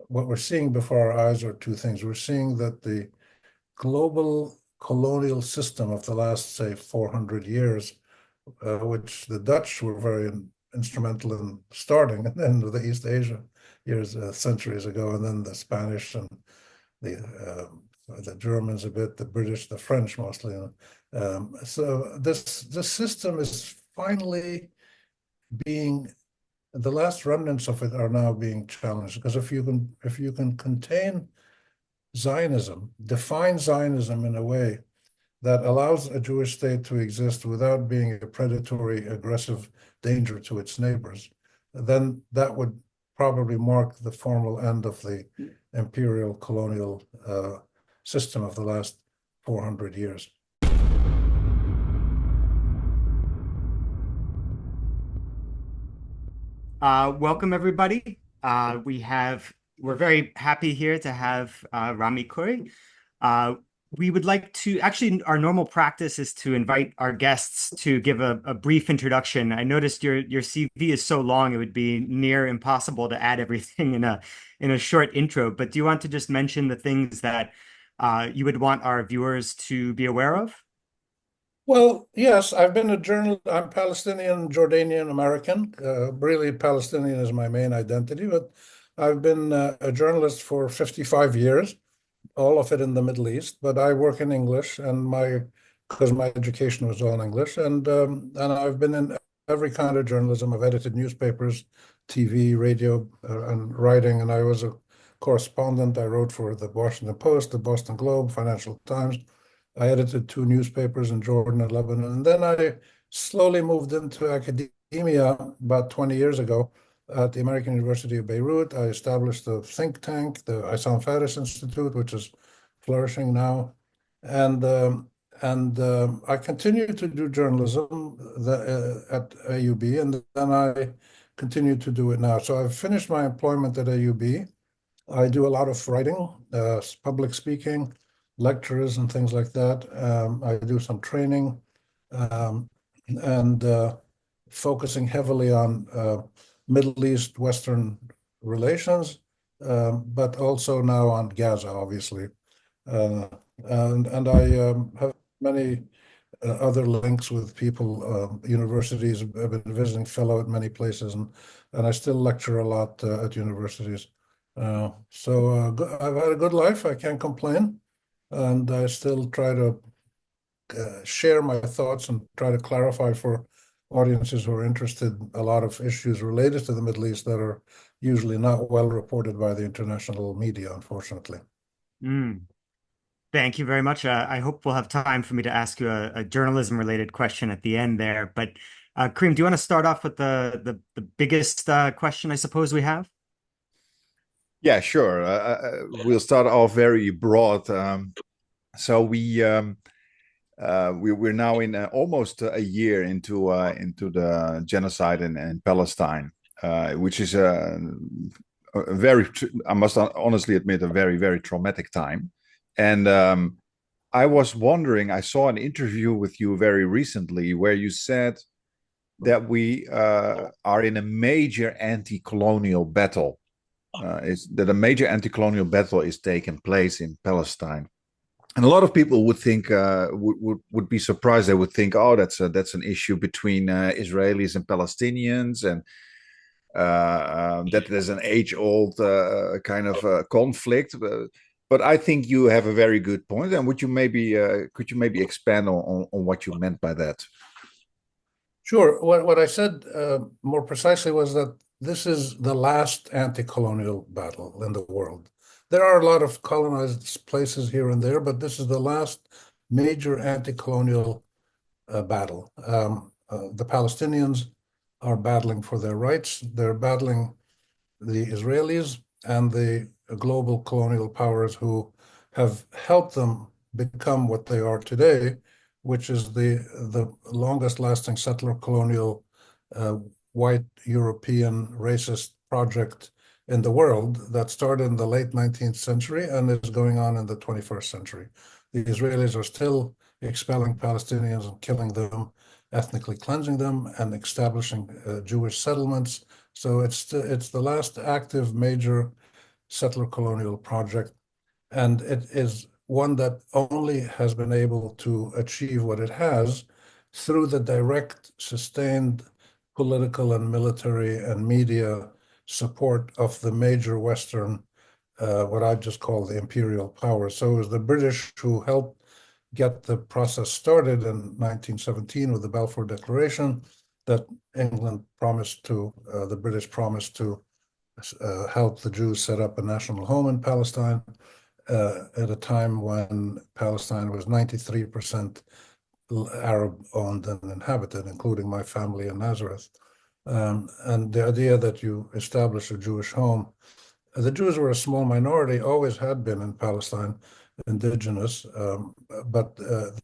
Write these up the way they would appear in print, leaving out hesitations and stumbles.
what we're seeing before our eyes are two things. We're seeing that the global colonial system of the last, say, 400 years, which the Dutch were very instrumental in starting, and then the East Asia years, centuries ago, and then the Spanish and the Germans a bit, the British, the French mostly. So this system is finally being, the last remnants of it are now being challenged, because if you can contain Zionism, define Zionism in a way that allows a Jewish state to exist without being a predatory, aggressive danger to its neighbors, then that would probably mark the formal end of the imperial colonial system of the last 400 years. Welcome, everybody. We're very happy here to have Rami Khouri. We would like to, actually, our normal practice is to invite our guests to give a brief introduction. I noticed your CV is so long, it would be near impossible to add everything in a short intro. But do you want to just mention the things that you would want our viewers to be aware of? Well, yes, I've been a journalist. I'm Palestinian, Jordanian, American. Really, Palestinian is my main identity, but I've been a journalist for 55 years, all of it in the Middle East. But I work in English, and because my education was all English, and I've been in every kind of journalism. I've edited newspapers, TV, radio, and writing, and I was a correspondent. I wrote for the Washington Post, the Boston Globe, Financial Times. I edited 2 newspapers in Jordan and Lebanon. And then I slowly moved into academia about 20 years ago at the American University of Beirut. I established a think tank, the Issam Fares Institute, which is flourishing now. And I continued to do journalism at AUB, and then I continue to do it now. So I've finished my employment at AUB. I do a lot of writing, public speaking, lectures and things like that. I do some training and focusing heavily on Middle East, Western relations, but also now on Gaza, obviously. And I have many other links with people, universities. I've been visiting fellow at many places, and I still lecture a lot at universities. So I've had a good life. I can't complain. And I still try to share my thoughts and try to clarify for audiences who are interested a lot of issues related to the Middle East that are usually not well reported by the international media, unfortunately. Mm. Thank you very much. I hope we'll have time for me to ask you a journalism-related question at the end there. But Kareem, do you want to start off with the biggest question I suppose we have? Yeah, sure. We'll start off very broad. So we're now in almost a year into the genocide in Palestine, which is a very, I must honestly admit, a very, very traumatic time. And I was wondering, I saw an interview with you very recently where you said that we are in a major anti-colonial battle. Is that a major anti-colonial battle is taking place in Palestine, and a lot of people would think would be surprised. They would think, "Oh, that's an issue between Israelis and Palestinians, and that there's an age-old kind of conflict." But I think you have a very good point. And would you maybe could you maybe expand on what you meant by that? Sure. What I said more precisely was that this is the last anti-colonial battle in the world. There are a lot of colonized places here and there, but this is the last major anti-colonial battle. The Palestinians are battling for their rights. They're battling the Israelis and the global colonial powers who have helped them become what they are today, which is the longest lasting settler colonial white European racist project in the world that started in the late 19th century and is going on in the 21st century. The Israelis are still expelling Palestinians and killing them, ethnically cleansing them, and establishing Jewish settlements. So it's the last active major settler colonial project, and it is one that only has been able to achieve what it has through the direct, sustained political and military and media support of the major Western, what I just call the imperial powers. So it was the British who helped get the process started in 1917 with the Balfour Declaration that England promised to, the British promised to help the Jews set up a national home in Palestine at a time when Palestine was 93% Arab-owned and inhabited, including my family in Nazareth. And the idea that you establish a Jewish home, the Jews were a small minority, always had been in Palestine, indigenous, but the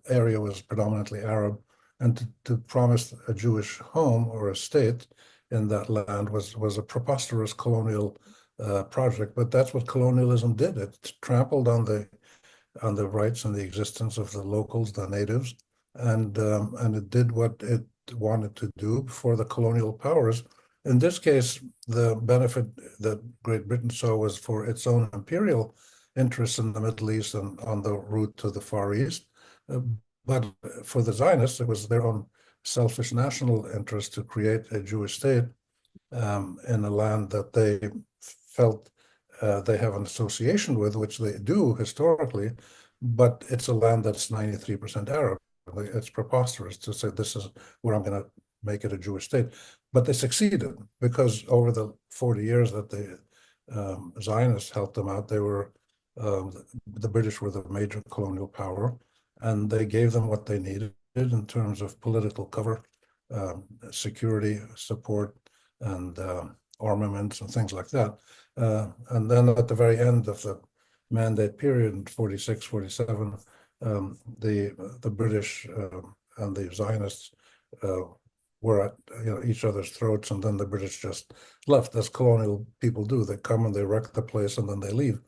area was predominantly Arab, and to promise a Jewish home or a state in that land was a preposterous colonial project. But that's what colonialism did. It trampled on the rights and the existence of the locals, the natives, and it did what it wanted to do for the colonial powers. In this case, the benefit that Great Britain saw was for its own imperial interests in the Middle East and on the route to the Far East. But for the Zionists, it was their own selfish national interest to create a Jewish state in a land that they felt they have an association with, which they do historically, but it's a land that's 93% Arab. It's preposterous to say this is where I'm going to make it a Jewish state. But they succeeded because over the 40 years that the Zionists helped them out, they were the British were the major colonial power, and they gave them what they needed in terms of political cover, security support, and armaments and things like that. And then at the very end of the mandate period in 46, 47, the British and the Zionists were at each other's throats, and then the British just left, as colonial people do. They come and they wreck the place, and then they leave.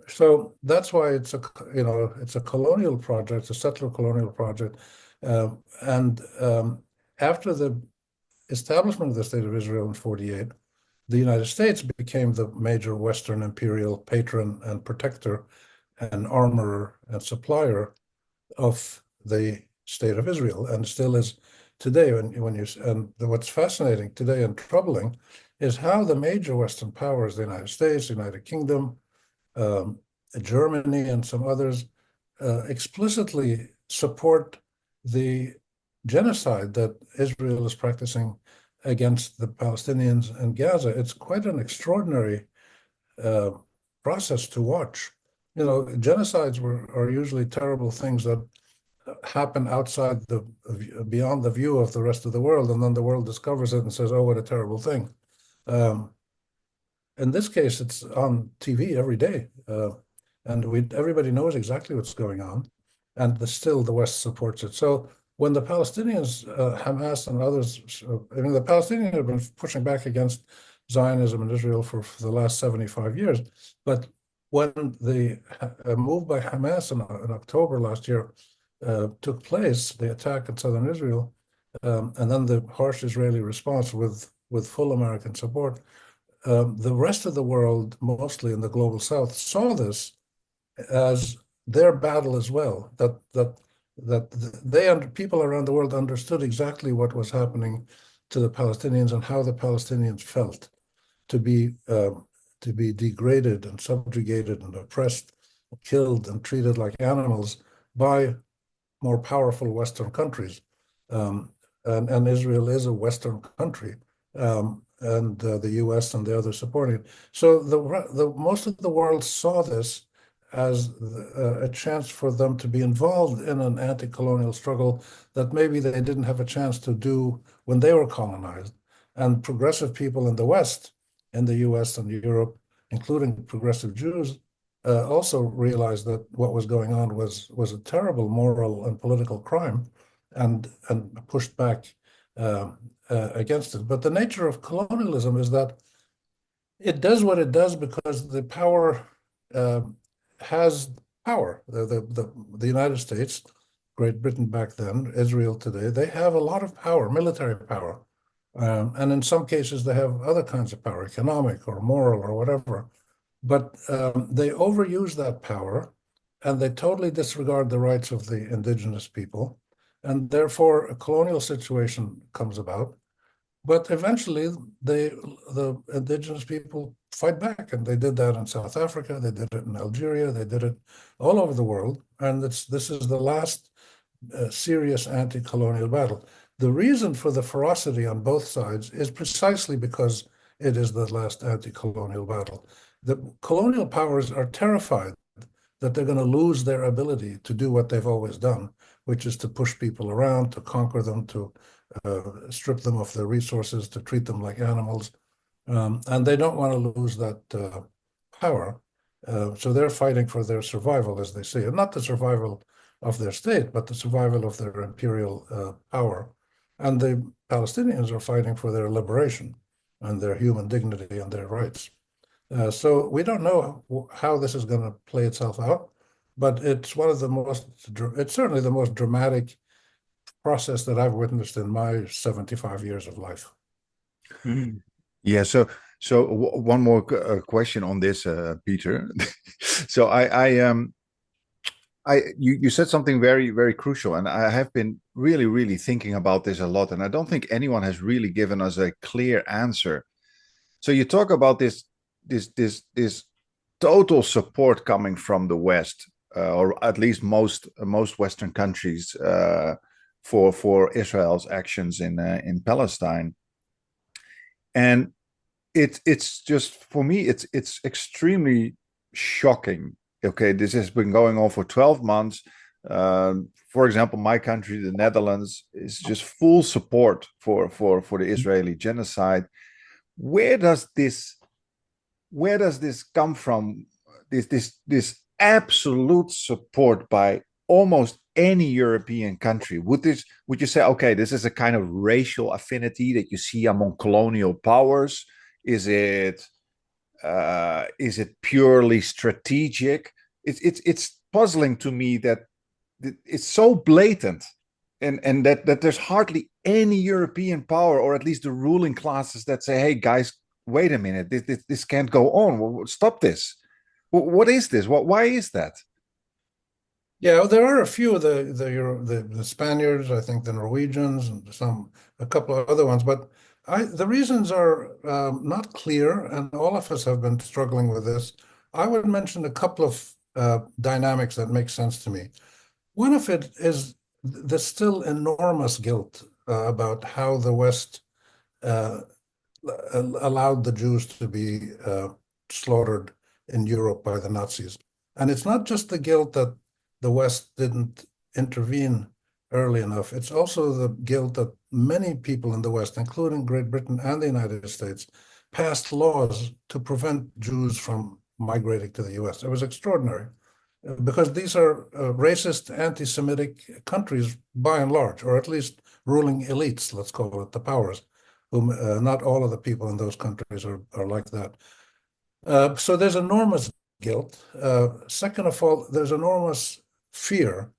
So that's why it's a colonial project, a settler colonial project, and after the establishment of the State of Israel in 48, the United States became the major Western imperial patron and protector and armorer and supplier of the State of Israel, and still is today. And what's fascinating today and troubling is how the major Western powers, the United States, the United Kingdom, Germany, and some others, explicitly support the genocide that Israel is practicing against the Palestinians in Gaza. It's quite an extraordinary process to watch. Genocides are usually terrible things that happen outside beyond the view of the rest of the world, and then the world discovers it and says, "Oh, what a terrible thing." In this case, it's on TV every day, and everybody knows exactly what's going on, and still the West supports it. So when the Palestinians, Hamas and others, the Palestinians have been pushing back against Zionism in Israel for the last 75 years, but when the move by Hamas in October last year took place, the attack in southern Israel, and then the harsh Israeli response with full American support, the rest of the world, mostly in the global South, saw this as their battle as well. That people around the world understood exactly what was happening to the Palestinians and how the Palestinians felt to be degraded and subjugated and oppressed, killed and treated like animals by more powerful Western countries. And Israel is a Western country, and the U.S. and the others supporting it. So the most of the world saw this as a chance for them to be involved in an anti-colonial struggle that maybe they didn't have a chance to do when they were colonized. And progressive people in the West, in the US and Europe, including progressive Jews, also realized that what was going on was a terrible moral and political crime, and pushed back against it. But the nature of colonialism is that it does what it does because the power has power. The United States, Great Britain back then, Israel today, they have a lot of power, military power. And in some cases, they have other kinds of power, economic or moral or whatever. But they overuse that power, and they totally disregard the rights of the indigenous people, and therefore a colonial situation comes about. But eventually, the indigenous people fight back, and they did that in South Africa, they did it in Algeria, they did it all over the world, and this is the last serious anti-colonial battle. The reason for the ferocity on both sides is precisely because it is the last anti-colonial battle. The colonial powers are terrified that they're going to lose their ability to do what they've always done, which is to push people around, to conquer them, to strip them of their resources, to treat them like animals. And they don't want to lose that power. So they're fighting for their survival, as they say, and not the survival of their state, but the survival of their imperial power. And the Palestinians are fighting for their liberation and their human dignity and their rights. So we don't know how this is going to play itself out, but it's one of the most, it's certainly the most dramatic process that I've witnessed in my 75 years of life. Mm-hmm. Yeah, so one more question on this, Peter. So you said something very, very crucial, and I have been really thinking about this a lot, and I don't think anyone has really given us a clear answer. So you talk about this total support coming from the West, or at least most Western countries, for Israel's actions in Palestine, and it's just, for me, it's extremely shocking. Okay, this has been going on for 12 months. For example, my country, the Netherlands, is just full support for the Israeli genocide. Where does this come from? This absolute support by almost any European country. Would you say, okay, this is a kind of racial affinity that you see among colonial powers? Is it purely strategic? It's puzzling to me that it's so blatant, and that there's hardly any European power, or at least the ruling classes, that say, "Hey guys, wait a minute, this can't go on. Stop this." What is this? Why is that? Yeah, there are a few of the Spaniards, I think the Norwegians, and a couple of other ones, but the reasons are not clear, and all of us have been struggling with this. I would mention a couple of dynamics that make sense to me. One of it is the still enormous guilt about how the West allowed the Jews to be slaughtered in Europe by the Nazis. And it's not just the guilt that the West didn't intervene early enough. It's also the guilt that many people in the West, including Great Britain and the United States, passed laws to prevent Jews from migrating to the US. It was extraordinary because these are racist, anti-Semitic countries by and large, or at least ruling elites, let's call it the powers, whom not all of the people in those countries are like that. So there's enormous guilt. Second of all, there's enormous fear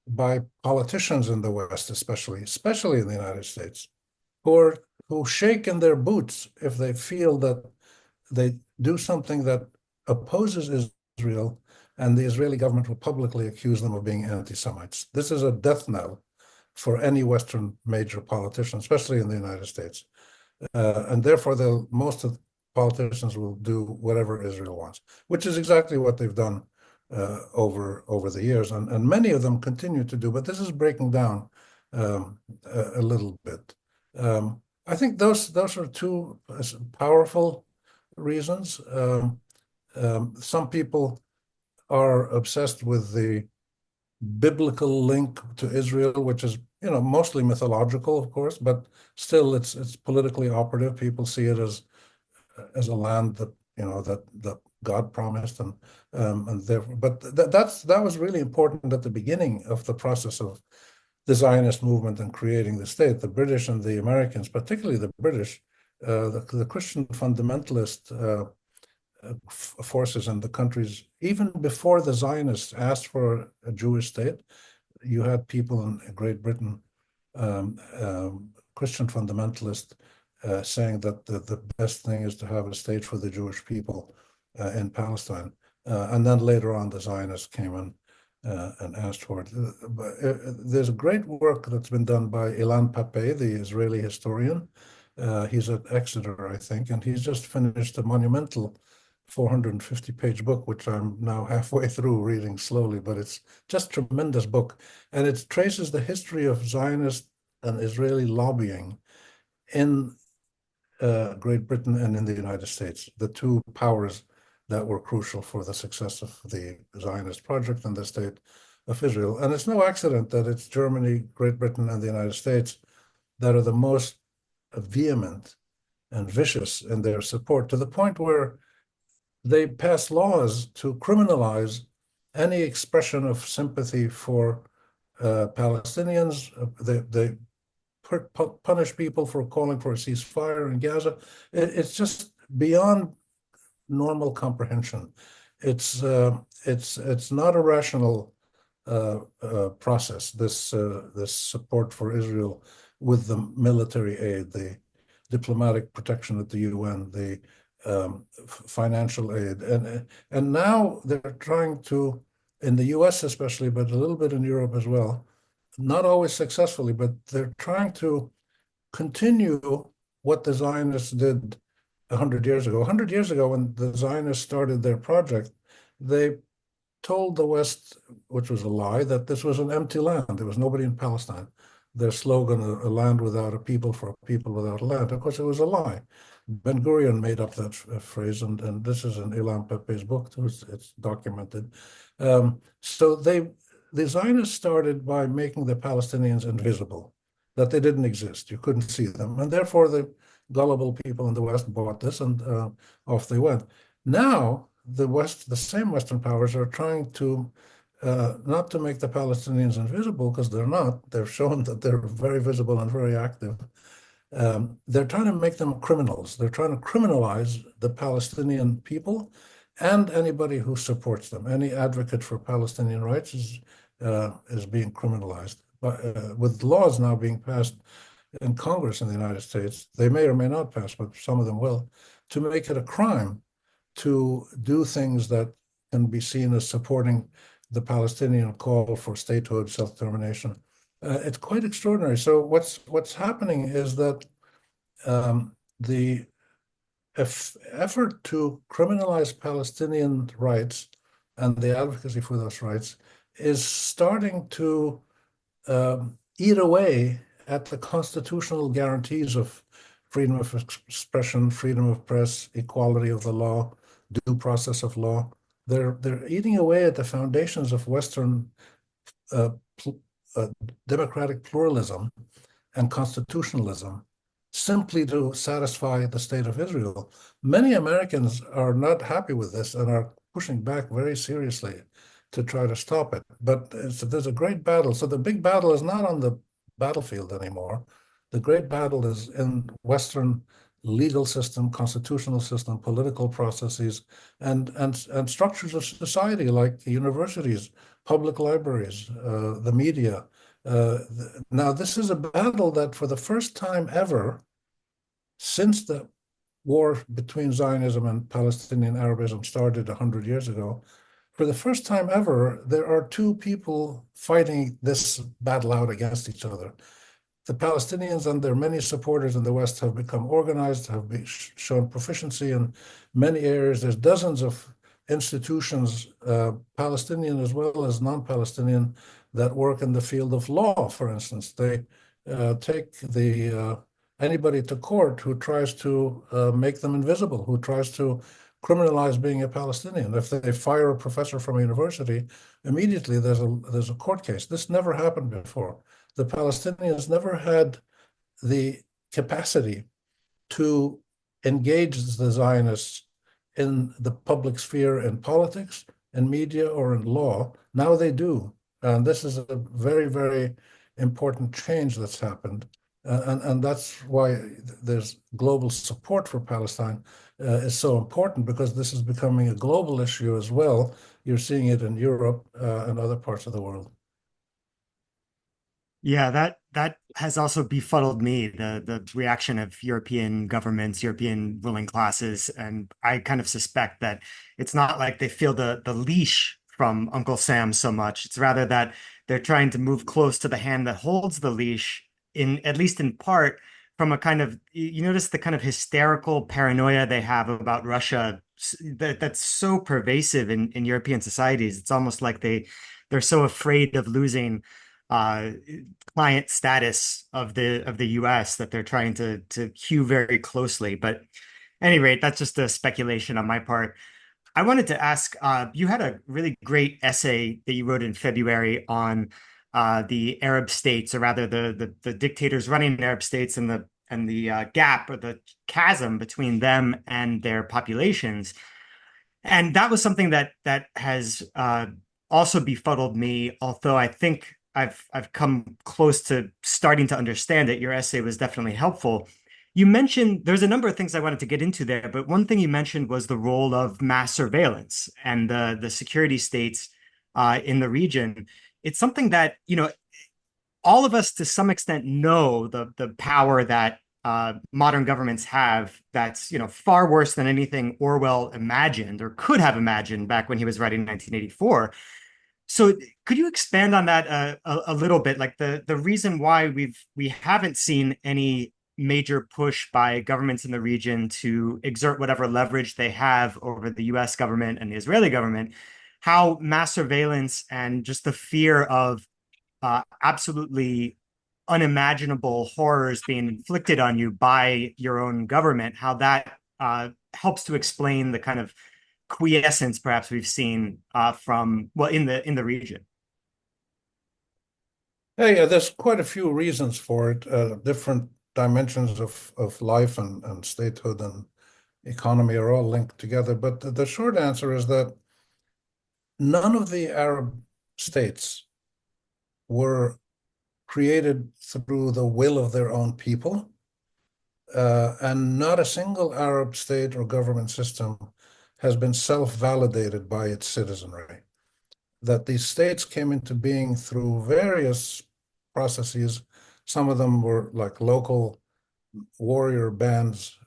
by politicians in the West, especially in the United States, who shake in their boots if they feel that they do something that opposes Israel, and the Israeli government will publicly accuse them of being anti-Semites. This is a death knell for any Western major politician, especially in the United States. And therefore, most of the politicians will do whatever Israel wants, which is exactly what they've done over the years, and many of them continue to do. But this is breaking down a little bit. I think those are two powerful reasons. Some people are obsessed with the biblical link to Israel, which is mostly mythological, of course, but still it's politically operative. People see it as a land that that God promised, and therefore, but that was really important at the beginning of the process of the Zionist movement and creating the state. The British and the Americans, particularly the British, the Christian fundamentalist forces in the countries, even before the Zionists asked for a Jewish state, you had people in Great Britain, Christian fundamentalists, saying that the best thing is to have a state for the Jewish people. in Palestine. And then later on, the Zionists came in and asked for it. There's great work that's been done by Ilan Pappé, the Israeli historian. He's at Exeter, I think, and he's just finished a monumental 450-page book, which I'm now halfway through reading slowly, but it's just a tremendous book. And it traces the history of Zionist and Israeli lobbying in Great Britain and in the United States, the two powers that were crucial for the success of the Zionist project and the state of Israel. And it's no accident that it's Germany, Great Britain, and the United States that are the most vehement and vicious in their support, to the point where they pass laws to criminalize any expression of sympathy for Palestinians. They punish people for calling for a ceasefire in Gaza. It's just beyond normal comprehension. It's not a rational process. This support for Israel with the military aid, the diplomatic protection at the UN, the financial aid, and now they're trying to, in the US especially, but a little bit in Europe as well, not always successfully, but they're trying to continue what the Zionists did 100 years ago. 100 years ago, when the Zionists started their project, they told the West, which was a lie, that this was an empty land. There was nobody in Palestine. Their slogan, a land without a people for a people without a land. Of course, it was a lie. Ben-Gurion made up that phrase, and this is in Ilan Pappé's book, too. It's documented. So the Zionists started by making the Palestinians invisible, that they didn't exist. You couldn't see them. And therefore, the gullible people in the West bought this, and off they went. Now, the same Western powers are trying to not to make the Palestinians invisible, because they're not. They've shown that they're very visible and very active. They're trying to make them criminals. They're trying to criminalize the Palestinian people and anybody who supports them. Any advocate for Palestinian rights is being criminalized. But with laws now being passed in Congress in the United States, they may or may not pass, but some of them will, to make it a crime to do things that can be seen as supporting the Palestinian call for statehood, self-determination. It's quite extraordinary. So what's happening is that the effort to criminalize Palestinian rights and the advocacy for those rights is starting to eat away at the constitutional guarantees of freedom of expression, freedom of press, equality of the law, due process of law. They're eating away at the foundations of Western democratic pluralism and constitutionalism simply to satisfy the state of Israel. Many Americans are not happy with this and are pushing back very seriously to try to stop it. But there's a great battle. So the big battle is not on the battlefield anymore. The great battle is in Western legal system, constitutional system, political processes, and structures of society like universities, public libraries, the media. Now, this is a battle that for the first time ever, since the war between Zionism and Palestinian Arabism started 100 years ago, for the first time ever, there are two people fighting this battle out against each other. The Palestinians and their many supporters in the West have become organized, have shown proficiency in many areas. There's dozens of institutions, Palestinian as well as non-Palestinian, that work in the field of law, for instance. They take anybody to court who tries to make them invisible, who tries to criminalize being a Palestinian. If they fire a professor from a university, immediately there's a court case. This never happened before. The Palestinians never had the capacity to engage the Zionists in the public sphere, in politics, in media, or in law. Now they do. And this is a very, very important change that's happened. And that's why there's global support for Palestine is so important, because this is becoming a global issue as well. You're seeing it in Europe and other parts of the world. Yeah, that has also befuddled me, the reaction of European governments, European ruling classes, and I kind of suspect that it's not like they feel the leash from Uncle Sam so much. It's rather that they're trying to move close to the hand that holds the leash, in at least in part from a kind of, you notice the kind of hysterical paranoia they have about Russia, that's so pervasive in European societies. It's almost like they're so afraid of losing uh, client status of the US that they're trying to cue very closely. But at any rate, that's just a speculation on my part. I wanted to ask, you had a really great essay that you wrote in February on the Arab states, or rather the dictators running Arab states, and the gap or the chasm between them and their populations. And that was something that has also befuddled me, although I think I've come close to starting to understand it. Your essay was definitely helpful. You mentioned there's a number of things I wanted to get into there, but one thing you mentioned was the role of mass surveillance and the security states in the region. It's something that, all of us to some extent know the power that modern governments have, that's far worse than anything Orwell imagined or could have imagined back when he was writing 1984. So could you expand on that a little bit, like the reason why we haven't seen any major push by governments in the region to exert whatever leverage they have over the US government and the Israeli government, how mass surveillance and just the fear of absolutely unimaginable horrors being inflicted on you by your own government, how that helps to explain the kind of quiescence perhaps we've seen from, well, in the region. Yeah, there's quite a few reasons for it, different dimensions of life and statehood and economy are all linked together. But the short answer is that none of the Arab states were created through the will of their own people, and not a single Arab state or government system has been self-validated by its citizenry. That these states came into being through various processes. Some of them were like local warrior bands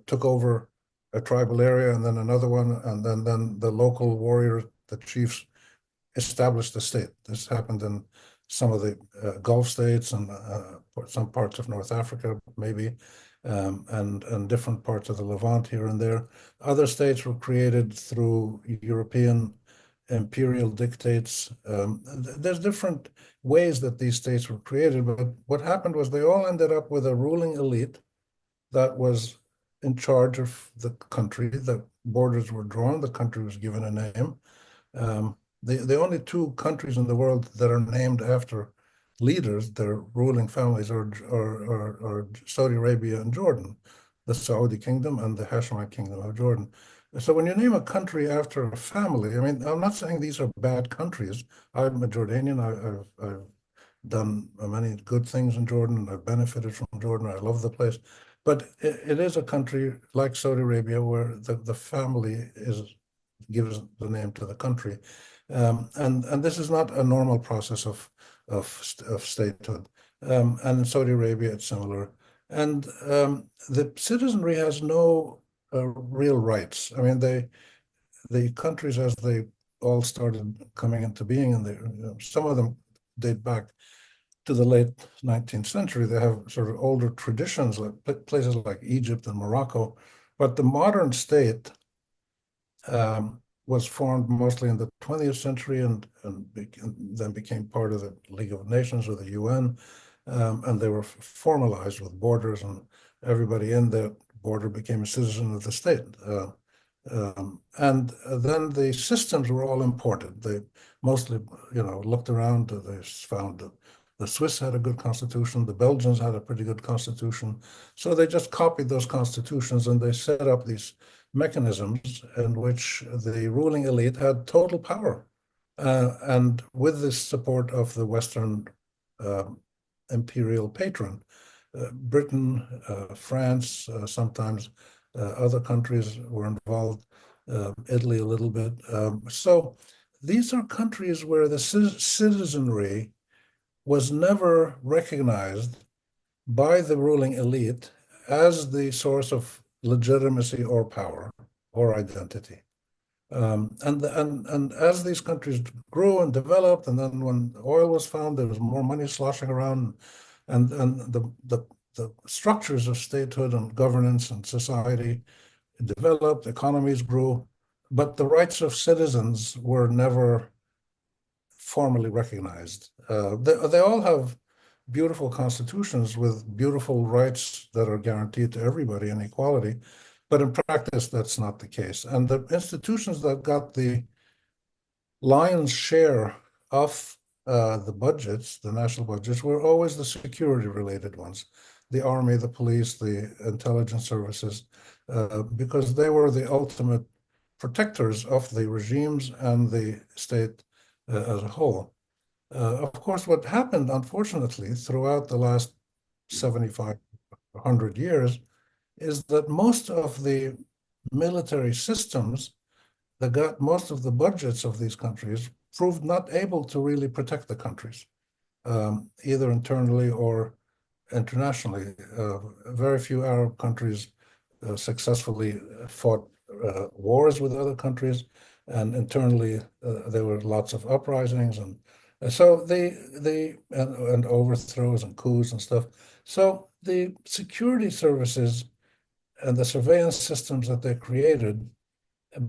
took over a tribal area and then another one, and then the local warriors, the chiefs, established the state. This happened in some of the Gulf states and some parts of North Africa, maybe, and different parts of the Levant here and there. Other states were created through European imperial dictates. There's different ways that these states were created, but what happened was they all ended up with a ruling elite that was in charge of the country. The borders were drawn, the country was given a name. The only two countries in the world that are named after leaders, their ruling families, are Saudi Arabia and Jordan, the Saudi kingdom and the Hashemite kingdom of Jordan. So when you name a country after a family, I mean, I'm not saying these are bad countries. I'm a Jordanian. I've done many good things in Jordan, and I've benefited from Jordan. I love the place. But it is a country like Saudi Arabia where the family gives the name to the country. And this is not a normal process of statehood. And in Saudi Arabia, it's similar. And the citizenry has no real rights. I mean, the countries as they all started coming into being, and some of them date back to the late 19th century. They have sort of older traditions, like places like Egypt and Morocco. But the modern state was formed mostly in the 20th century and then became part of the League of Nations or the UN. And they were formalized with borders, and everybody in that border became a citizen of the state. And then the systems were all imported. They mostly, looked around. They found that the Swiss had a good constitution. The Belgians had a pretty good constitution. So they just copied those constitutions and they set up these mechanisms in which the ruling elite had total power. And with the support of the Western imperial patron, Britain, France, sometimes other countries were involved, Italy a little bit. So these are countries where the citizenry was never recognized by the ruling elite as the source of legitimacy or power or identity. And as these countries grew and developed, and then when oil was found, there was more money sloshing around, and the structures of statehood and governance and society developed, economies grew, but the rights of citizens were never formally recognized. They all have beautiful constitutions with beautiful rights that are guaranteed to everybody and equality, but in practice, that's not the case. And the institutions that got the lion's share of the budgets, the national budgets, were always the security-related ones, the army, the police, the intelligence services, because they were the ultimate protectors of the regimes and the state as a whole. Of course, what happened, unfortunately, throughout the last 75, 100 years is that most of the military systems that got most of the budgets of these countries proved not able to really protect the countries, either internally or internationally. Very few Arab countries successfully fought wars with other countries, and internally there were lots of uprisings and so and overthrows and coups and stuff. So the security services and the surveillance systems that they created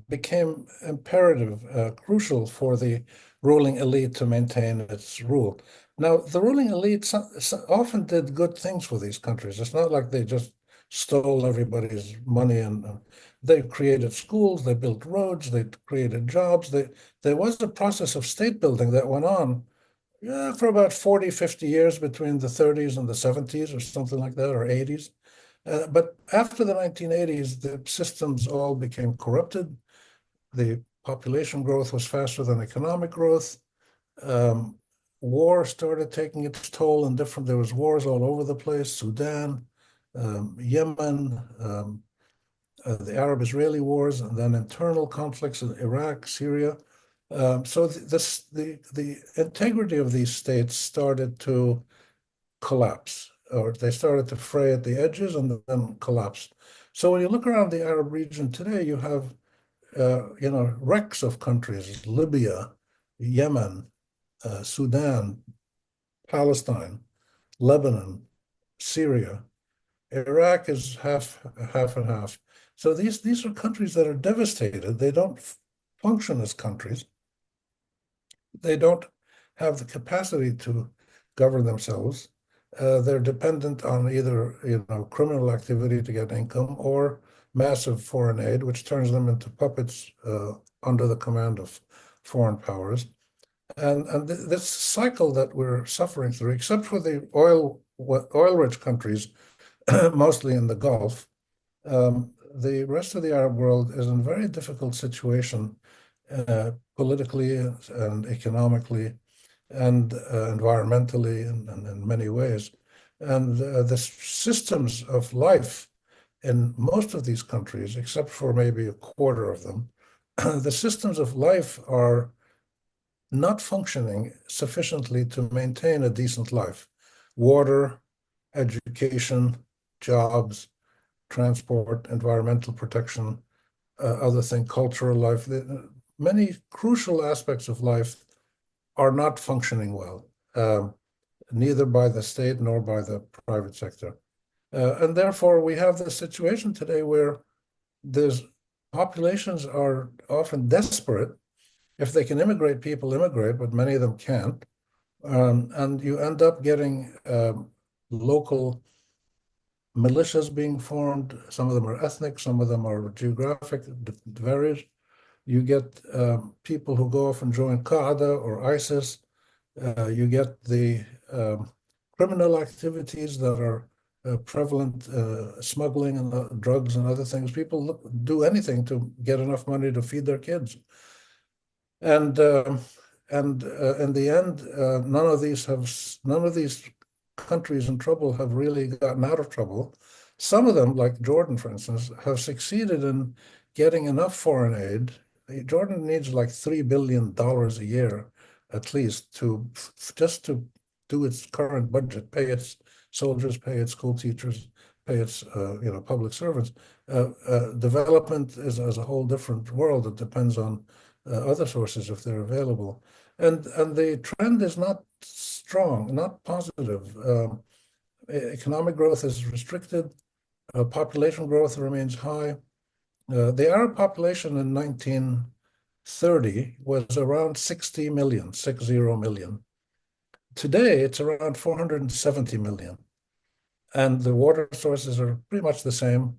became imperative, crucial for the ruling elite to maintain its rule. Now, the ruling elite often did good things for these countries. It's not like they just stole everybody's money, and they created schools, they built roads, they created jobs. There was a process of state building that went on for about 40, 50 years between the 30s and the 70s or something like that, or 80s. But after the 1980s, the systems all became corrupted. The population growth was faster than economic growth. War started taking its toll in there was wars all over the place, Sudan, Yemen, the Arab-Israeli wars, and then internal conflicts in Iraq, Syria. So the integrity of these states started to collapse, or they started to fray at the edges and then collapsed. So when you look around the Arab region today, you have wrecks of countries: Libya, Yemen, Sudan, Palestine, Lebanon, Syria. Iraq is half and half. So these are countries that are devastated. They don't function as countries. They don't have the capacity to govern themselves. They're dependent on either criminal activity to get income or massive foreign aid, which turns them into puppets under the command of foreign powers. And this cycle that we're suffering through, except for the oil-rich countries, mostly in the Gulf, the rest of the Arab world is in a very difficult situation politically and economically and environmentally and in many ways. And the systems of life in most of these countries, except for maybe a quarter of them, the systems of life are not functioning sufficiently to maintain a decent life. Water, education, jobs, transport, environmental protection, other things, cultural life. Many crucial aspects of life are not functioning well, neither by the state nor by the private sector. And therefore, we have this situation today where there's populations are often desperate. If they can immigrate, people immigrate, but many of them can't. And you end up getting local militias being formed. Some of them are ethnic, some of them are geographic, varied. You get people who go off and join Qaeda or ISIS. You get the criminal activities that are prevalent, smuggling and drugs and other things. People do anything to get enough money to feed their kids. And in the end, none of these countries in trouble have really gotten out of trouble. Some of them, like Jordan, for instance, have succeeded in getting enough foreign aid. Jordan needs like $3 billion a year, at least, just to do its current budget, pay its soldiers, pay its school teachers, pay its public servants. Development is a whole different world. It depends on other sources if they're available, and the trend is not strong, not positive. Economic growth is restricted. Population growth remains high. The Arab population in 1930 was around 60 million, 60 million. Today, it's around 470 million. And the water sources are pretty much the same.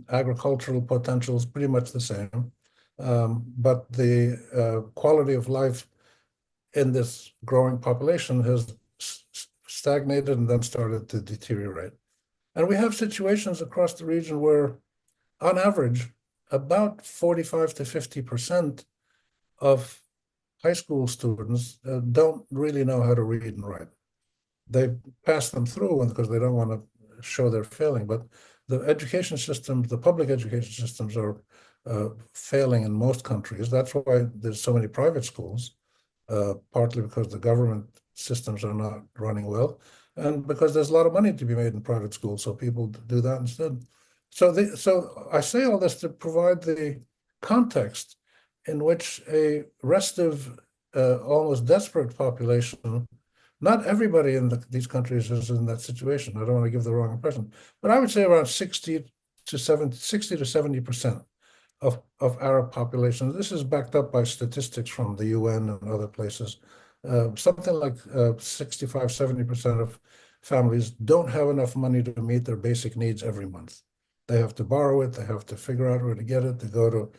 Agricultural potential is pretty much the same. But the quality of life in this growing population has stagnated and then started to deteriorate. And we have situations across the region where, on average, about 45 to 50% of high school students don't really know how to read and write. They pass them through because they don't want to show they're failing. But the education systems, the public education systems are failing in most countries. That's why there's so many private schools, partly because the government systems are not running well, and because there's a lot of money to be made in private schools, so people do that instead. So I say all this to provide the context in which a restive, almost desperate population, not everybody in these countries is in that situation. I don't want to give the wrong impression, but I would say around 60 to 70% of Arab populations. This is backed up by statistics from the UN and other places. Something like 65, 70% of families don't have enough money to meet their basic needs every month. They have to borrow it. They have to figure out where to get it. They go to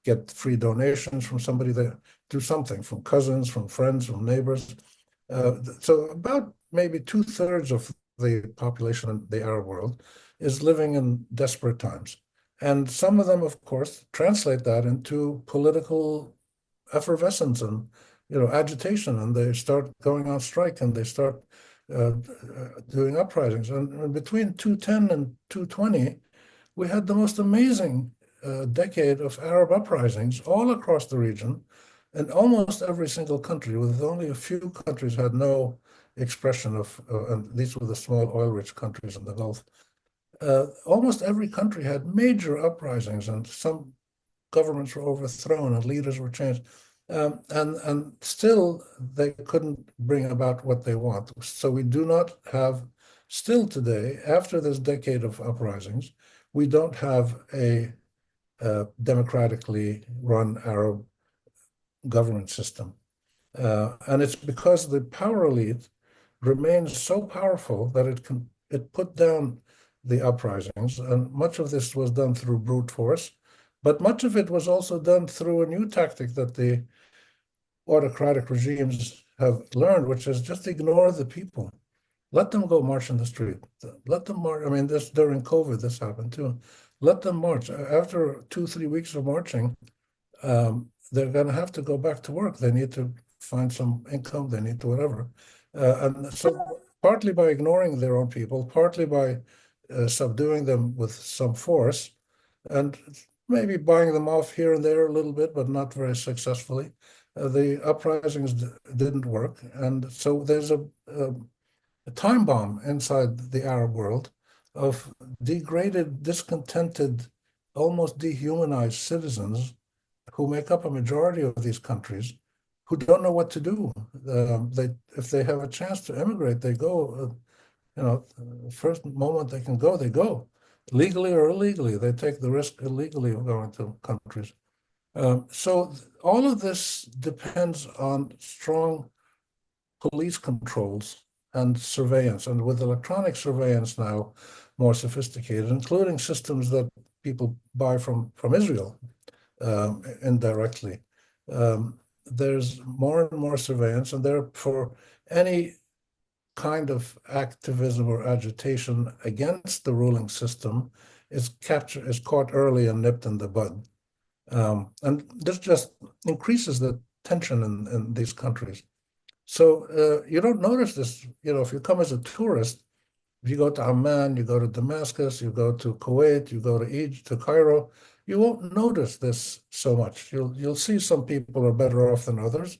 get free donations from somebody. They do something, from cousins, from friends, from neighbors. So about maybe 2/3 of the population in the Arab world is living in desperate times. And some of them, of course, translate that into political effervescence and agitation, and they start going on strike, and they start doing uprisings. And between 2010 and 2020, we had the most amazing decade of Arab uprisings all across the region, and almost every single country, with only a few countries had no expression of, and these were the small oil-rich countries in the Gulf. Almost every country had major uprisings, and some governments were overthrown and leaders were changed. And still, they couldn't bring about what they want. So we do not have, still today, after this decade of uprisings, we don't have a democratically run Arab government system. And it's because the power elite remains so powerful that it put down the uprisings, and much of this was done through brute force, but much of it was also done through a new tactic that the autocratic regimes have learned, which is just ignore the people. Let them go march in the street. Let them march. I mean, this during COVID, this happened too. Let them march. After 2-3 weeks of marching, they're going to have to go back to work. They need to find some income. They need to whatever. And so partly by ignoring their own people, partly by subduing them with some force, and maybe buying them off here and there a little bit, but not very successfully, the uprisings didn't work. And so there's a time bomb inside the Arab world of degraded, discontented, almost dehumanized citizens who make up a majority of these countries, who don't know what to do. If they have a chance to emigrate, they go. First moment they can go, they go, legally or illegally. They take the risk illegally of going to countries. So all of this depends on strong police controls and surveillance, and with electronic surveillance now more sophisticated, including systems that people buy from Israel indirectly. There's more and more surveillance, and therefore any kind of activism or agitation against the ruling system is caught early and nipped in the bud. And this just increases the tension in these countries. So you don't notice this, if you come as a tourist, if you go to Amman, you go to Damascus, you go to Kuwait, you go to Egypt, to Cairo, you won't notice this so much. You'll see some people are better off than others.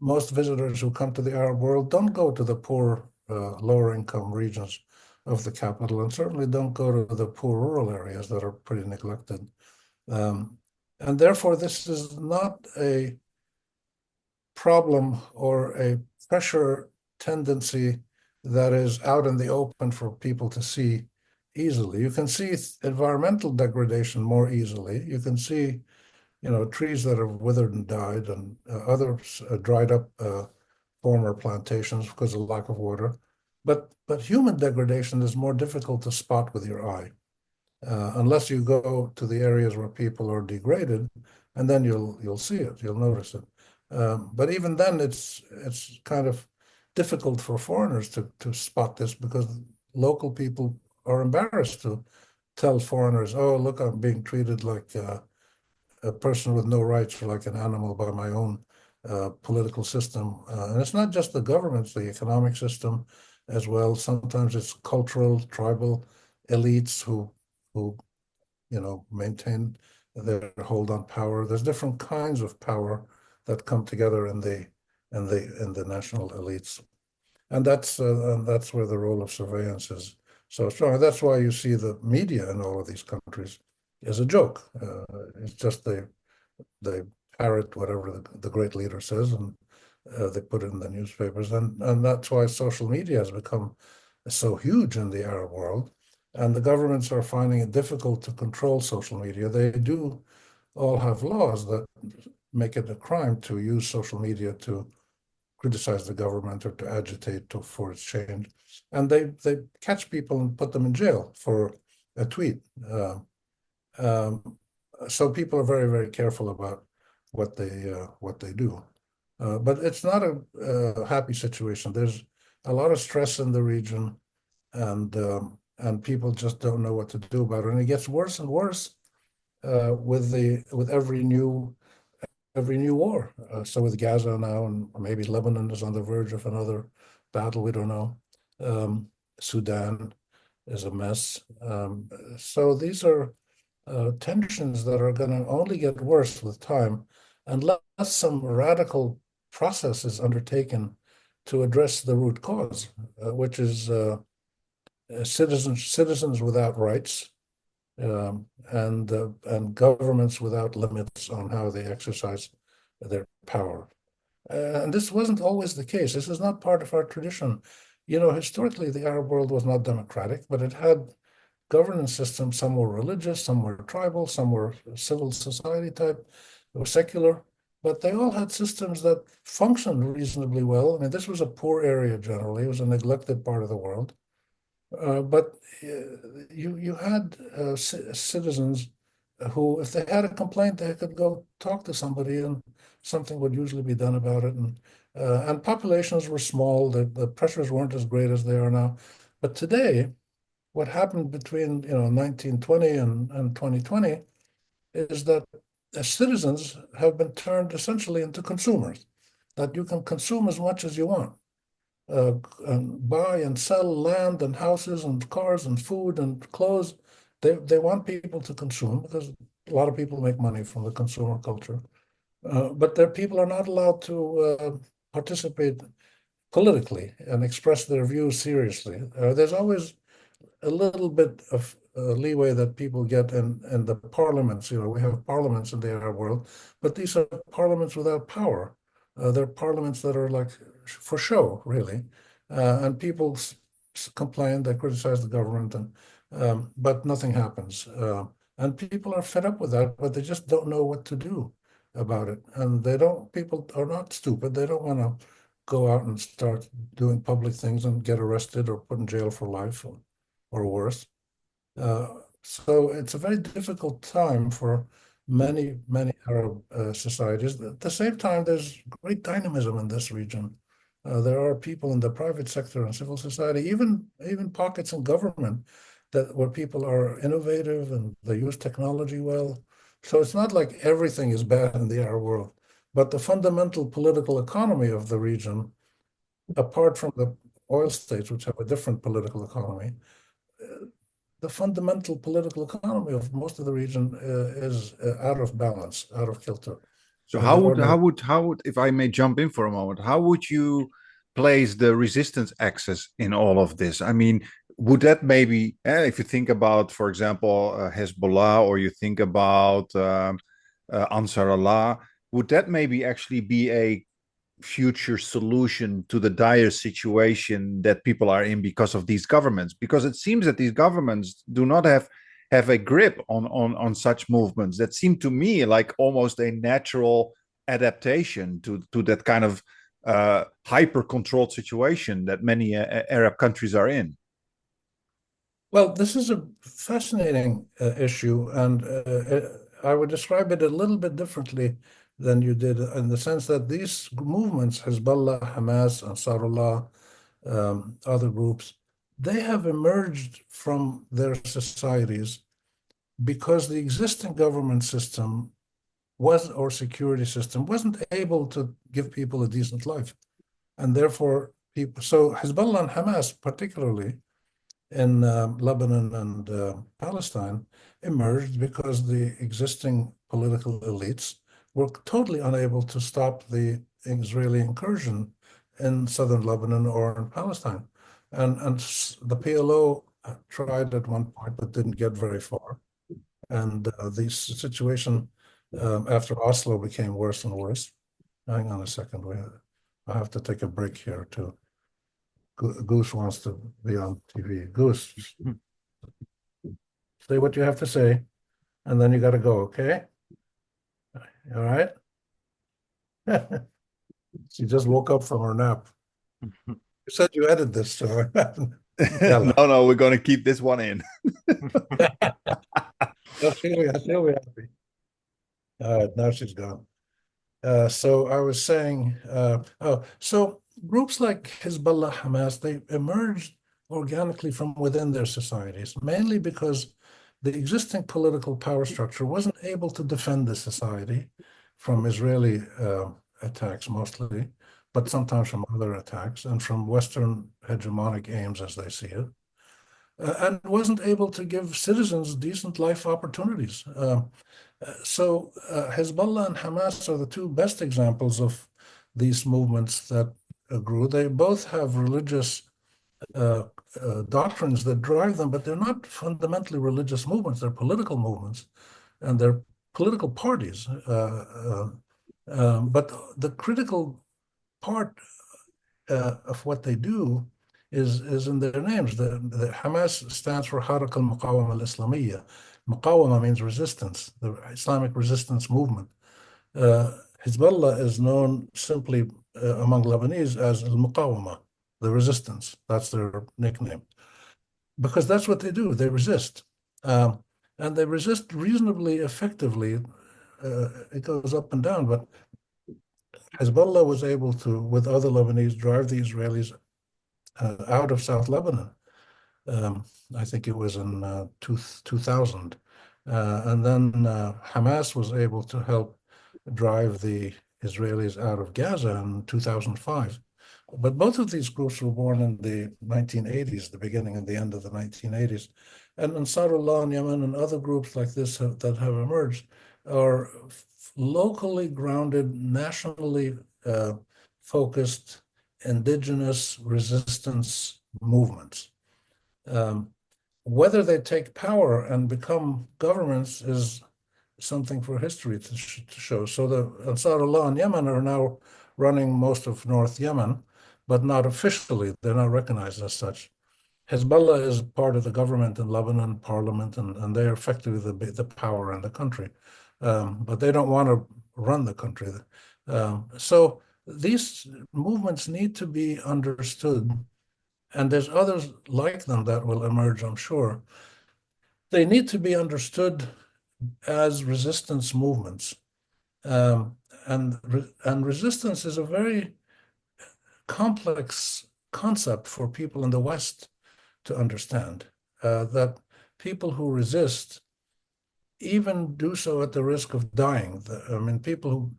most visitors who come to the Arab world don't go to the poor, lower income regions of the capital, and certainly don't go to the poor rural areas that are pretty neglected. And therefore, this is not a problem or a pressure tendency that is out in the open for people to see easily. You can see environmental degradation more easily. You can see, trees that have withered and died, and other dried up former plantations because of lack of water. But human degradation is more difficult to spot with your eye, unless you go to the areas where people are degraded, and then you'll see it, you'll notice it. But even then, it's kind of difficult for foreigners to spot this, because local people are embarrassed to tell foreigners, "Oh, look, I'm being treated like a person with no rights, or like an animal by my own political system." And it's not just the government, it's the economic system as well. Sometimes it's cultural, tribal elites who maintain their hold on power. There's different kinds of power that come together in the national elites, and that's where the role of surveillance is so strong. That's why you see the media in all of these countries is a joke. It's just they parrot whatever the great leader says, and they put it in the newspapers, and that's why social media has become so huge in the Arab world. And the governments are finding it difficult to control social media. They do all have laws that make it a crime to use social media to criticize the government or to agitate for its change. And they catch people and put them in jail for a tweet. So people are very, very careful about what they do. But it's not a happy situation. There's a lot of stress in the region, and people just don't know what to do about it. And it gets worse and worse with every new war. So with Gaza now, and maybe Lebanon is on the verge of another battle, we don't know. Sudan is a mess. So these are tensions that are going to only get worse with time, unless some radical process is undertaken to address the root cause, which is citizens without rights, and governments without limits on how they exercise their power. And this wasn't always the case. This is not part of our tradition. Historically, the Arab world was not democratic, but it had governance systems. Some were religious, some were tribal, some were civil society type, or secular, but they all had systems that functioned reasonably well. I mean, this was a poor area generally. It was a neglected part of the world. But you had citizens who, if they had a complaint, they could go talk to somebody, and something would usually be done about it. And populations were small. The pressures weren't as great as they are now. But today, what happened between 1920 and 2020 is that citizens have been turned essentially into consumers, that you can consume as much as you want. And buy and sell land and houses and cars and food and clothes. They want people to consume, because a lot of people make money from the consumer culture. But their people are not allowed to participate politically and express their views seriously. There's always a little bit of leeway that people get in the parliaments. We have parliaments in the Arab world, but these are parliaments without power. They're parliaments that are like for show, really. And people complain, they criticize the government, but nothing happens. And people are fed up with that, but they just don't know what to do about it. And people are not stupid. They don't want to go out and start doing public things and get arrested or put in jail for life or worse. So it's a very difficult time for many, many Arab societies. At the same time, there's great dynamism in this region. There are people in the private sector and civil society, even pockets in government where people are innovative and they use technology well. So it's not like everything is bad in the Arab world, but the fundamental political economy of the region, apart from the oil states, which have a different political economy, the fundamental political economy of most of the region is out of balance, out of kilter. So for the ordinary. how would, if I may jump in for a moment, how would you place the resistance axis in all of this? I mean, would that maybe, if you think about, for example, Hezbollah, or you think about Ansar Allah, would that maybe actually be a future solution to the dire situation that people are in because of these governments? Because it seems that these governments do not have a grip on such movements that seem to me like almost a natural adaptation to that kind of hyper controlled situation that many Arab countries are in. Well, this is a fascinating issue, and I would describe it a little bit differently than you did, in the sense that these movements, Hezbollah, Hamas, Ansarullah, other groups, they have emerged from their societies because the existing government system or security system wasn't able to give people a decent life. And therefore, so Hezbollah and Hamas, particularly in Lebanon and Palestine, emerged because the existing political elites were totally unable to stop the Israeli incursion in southern Lebanon or in Palestine. And the PLO tried at one point, but didn't get very far. And the situation after Oslo became worse and worse. Hang on a second. I have to take a break here too. Goose wants to be on TV. Goose, say what you have to say, and then you got to go, okay? All right? She just woke up from her nap. You said you edited this, so No, we're going to keep this one in. She'll be happy. All right, now she's gone. So I was saying, so groups like Hezbollah, Hamas, they emerged organically from within their societies, mainly because the existing political power structure wasn't able to defend the society from Israeli attacks mostly, but sometimes from other attacks and from Western hegemonic aims as they see it, and wasn't able to give citizens decent life opportunities. So Hezbollah and Hamas are the two best examples of these movements that grew. They both have religious doctrines that drive them, but they're not fundamentally religious movements. They're political movements, and they're political parties. But the critical part of what they do is in their names. The Hamas stands for Harak al-Muqawama al-Islamiyya. Muqawama means resistance, the Islamic resistance movement. Hezbollah is known simply among Lebanese as al-Muqawama, the resistance. That's their nickname. Because that's what they do, they resist. And they resist reasonably effectively. It goes up and down, but Hezbollah was able to, with other Lebanese, drive the Israelis out of South Lebanon. I think it was in 2000. And then Hamas was able to help drive the Israelis out of Gaza in 2005. But both of these groups were born in the 1980s, the beginning and the end of the 1980s. And Ansarullah in Yemen and other groups like this that have emerged are locally grounded, nationally focused, indigenous resistance movements. Whether they take power and become governments is something for history to show. So the Ansarullah in Yemen are now running most of North Yemen, but not officially. They're not recognized as such. Hezbollah is part of the government in Lebanon, parliament, and they're effectively the power in the country. But they don't want to run the country. So these movements need to be understood, and there's others like them that will emerge, I'm sure. They need to be understood as resistance movements. And resistance is a very complex concept for people in the West to understand, that people who resist even do so at the risk of dying. I mean, people who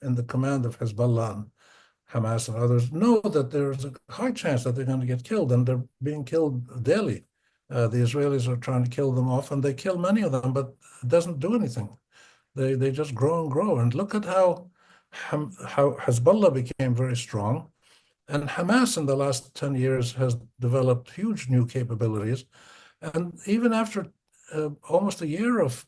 in the command of Hezbollah and Hamas and others know that there's a high chance that they're going to get killed, and they're being killed daily. The Israelis are trying to kill them off, and they kill many of them, but it doesn't do anything. They just grow and grow. And look at how Hezbollah became very strong. And Hamas in the last 10 years has developed huge new capabilities. And even after almost a year of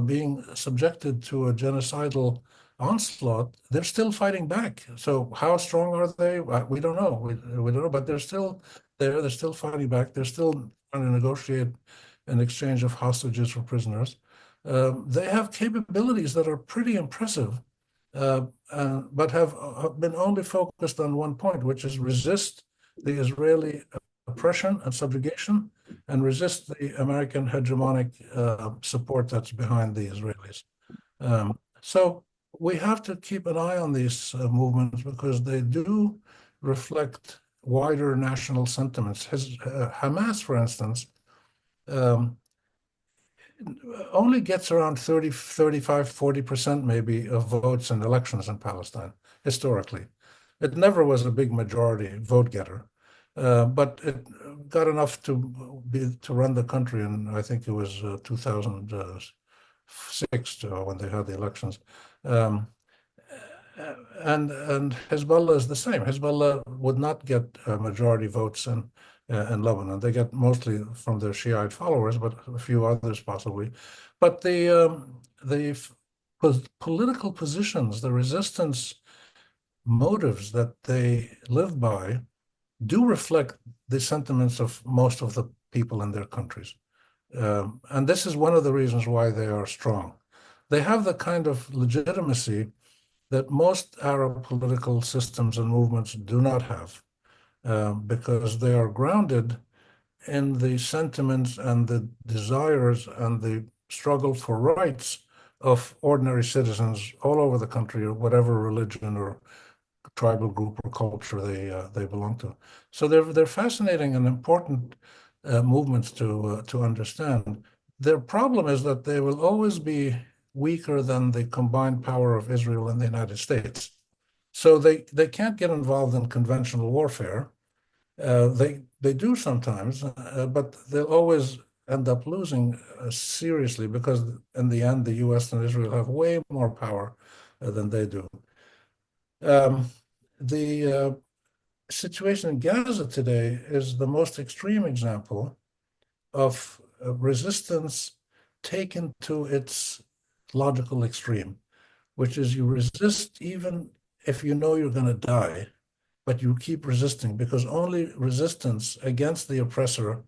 being subjected to a genocidal onslaught, they're still fighting back. So how strong are they? We don't know. We don't know, but they're still there. They're still fighting back. They're still trying to negotiate an exchange of hostages for prisoners. They have capabilities that are pretty impressive, but have been only focused on one point, which is resist the Israeli oppression and subjugation and resist the American hegemonic support that's behind the Israelis. So we have to keep an eye on these movements because they do reflect wider national sentiments. Hamas, for instance, only gets around 30, 35, 40% maybe of votes in elections in Palestine, historically. It never was a big majority vote getter, but it got enough to run the country, and I think it was 2006 when they had the elections. And Hezbollah is the same. Hezbollah would not get majority votes in Lebanon. They get mostly from their Shiite followers, but a few others possibly. But the political positions, the resistance motives that they live by do reflect the sentiments of most of the people in their countries. And this is one of the reasons why they are strong. They have the kind of legitimacy that most Arab political systems and movements do not have, because they are grounded in the sentiments and the desires and the struggle for rights of ordinary citizens all over the country, or whatever religion or tribal group or culture they belong to. So they're fascinating and important movements to understand. Their problem is that they will always be weaker than the combined power of Israel and the United States. So they can't get involved in conventional warfare. They do sometimes, but they'll always end up losing seriously, because in the end, the US and Israel have way more power than they do. The situation in Gaza today is the most extreme example of resistance taken to its logical extreme, which is you resist even if you know you're going to die, but you keep resisting, because only resistance against the oppressor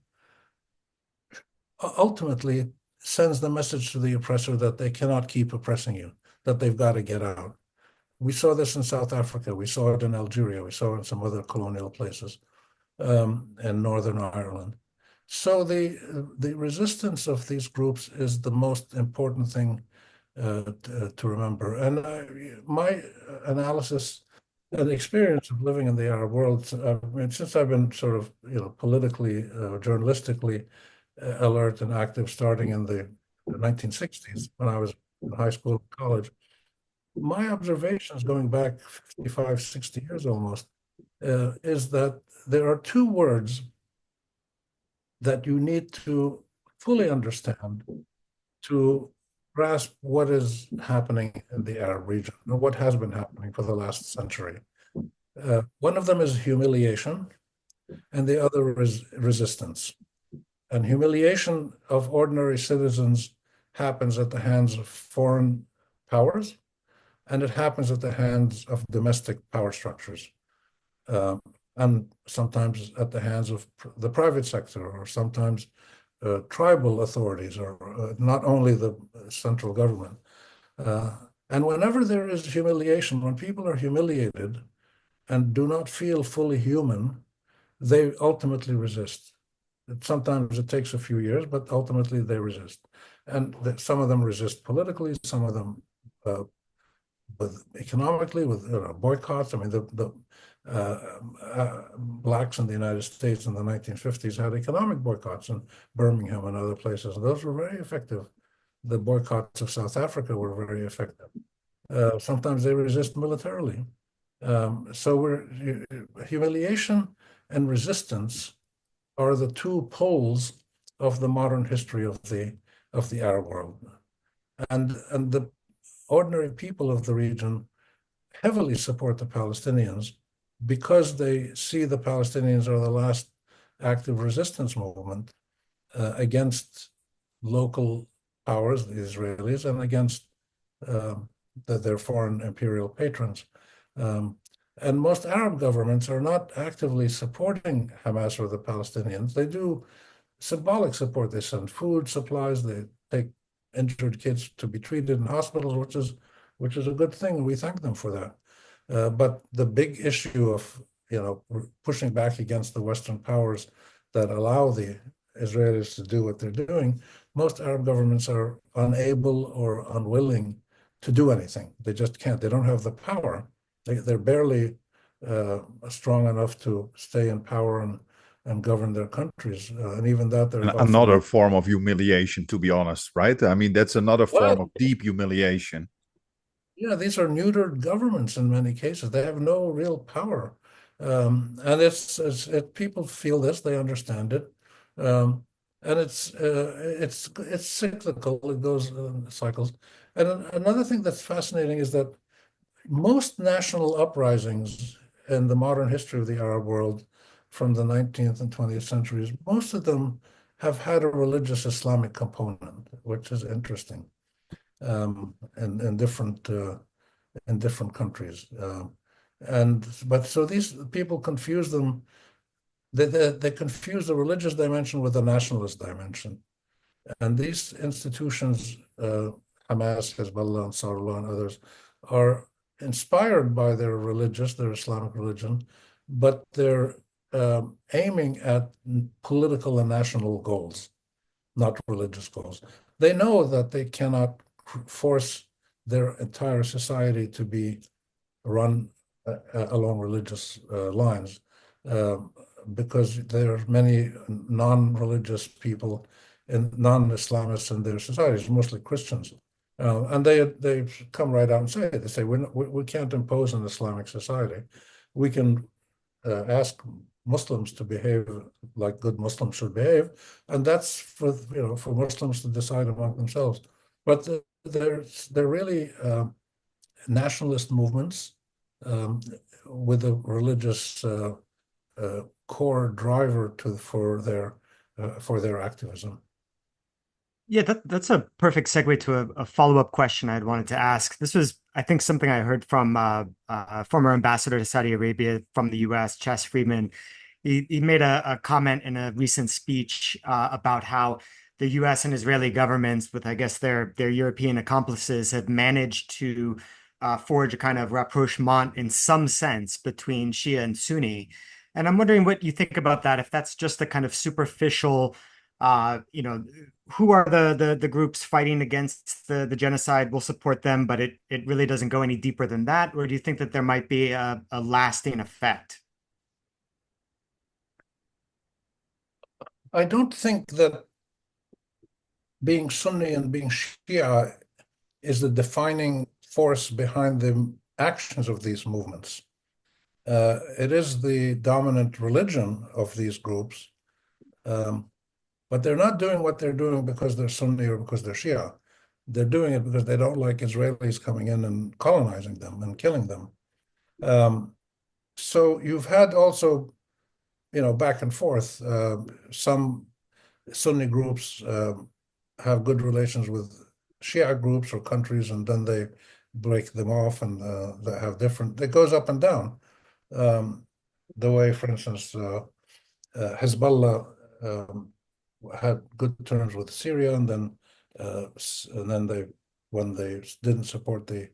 ultimately sends the message to the oppressor that they cannot keep oppressing you, that they've got to get out. We saw this in South Africa. We saw it in Algeria. We saw it in some other colonial places, in Northern Ireland. So the resistance of these groups is the most important thing to remember. And my analysis and experience of living in the Arab world, I mean, since I've been sort of, politically, journalistically alert and active starting in the 1960s when I was in high school, college, my observations going back 55, 60 years almost, is that there are two words that you need to fully understand to grasp what is happening in the Arab region, or what has been happening for the last century. One of them is humiliation, and the other is resistance. And humiliation of ordinary citizens happens at the hands of foreign powers, and it happens at the hands of domestic power structures, and sometimes at the hands of the private sector, or sometimes tribal authorities, or not only the central government. And whenever there is humiliation, when people are humiliated and do not feel fully human, they ultimately resist. Sometimes it takes a few years, but ultimately they resist. And some of them resist politically, some of them economically, with boycotts. I mean, the blacks in the United States in the 1950s had economic boycotts in Birmingham and other places. Those were very effective. The boycotts of South Africa were very effective. Sometimes they resist militarily. So humiliation and resistance are the two poles of the modern history of the Arab world. And the ordinary people of the region heavily support the Palestinians because they see the Palestinians are the last active resistance movement against local powers, the Israelis, and against their foreign imperial patrons. And most Arab governments are not actively supporting Hamas or the Palestinians. They do symbolic support. They send food supplies. They take injured kids to be treated in hospitals, which is a good thing. We thank them for that. But the big issue of pushing back against the Western powers that allow the Israelis to do what they're doing, most Arab governments are unable or unwilling to do anything. They just can't. They don't have the power. They're barely strong enough to stay in power and govern their countries. And even that, they're another form of humiliation, to be honest, right? I mean, that's another form of deep humiliation. Yeah, these are neutered governments in many cases. They have no real power. And people feel this, they understand it. And it's cyclical, it goes in cycles. And another thing that's fascinating is that most national uprisings in the modern history of the Arab world from the 19th and 20th centuries, most of them have had a religious Islamic component, which is interesting, in different countries. But so these people confuse them. They confuse the religious dimension with the nationalist dimension. And these institutions, Hamas, Hezbollah, Ansarullah, and others, are inspired by their Islamic religion, but they're aiming at political and national goals, not religious goals. They know that they cannot force their entire society to be run along religious lines, because there are many non-religious people and non-Islamists in their societies, mostly Christians. And they come right out and say it. They say, we can't impose an Islamic society. We can ask Muslims to behave like good Muslims should behave, and that's for Muslims to decide among themselves. But they're really nationalist movements with a religious core driver for their activism. Yeah, that's a perfect segue to a follow-up question I'd wanted to ask. This was, I think, something I heard from former ambassador to Saudi Arabia from the U.S., Chas Friedman. He made a comment in a recent speech about how the U.S. and Israeli governments, with I guess their European accomplices, have managed to forge a kind of rapprochement in some sense between Shia and Sunni. And I'm wondering what you think about that, if that's just a kind of superficial, who are the groups fighting against the genocide? We'll support them, but it really doesn't go any deeper than that? Or do you think that there might be a lasting effect? I don't think that being Sunni and being Shia is the defining force behind the actions of these movements. It is the dominant religion of these groups, but they're not doing what they're doing because they're Sunni or because they're Shia. They're doing it because they don't like Israelis coming in and colonizing them and killing them. So you've had also, back and forth. Some Sunni groups have good relations with Shia groups or countries, and then they break them off, and they have different. It goes up and down. The way, for instance, Hezbollah had good terms with Syria, and then when they didn't support the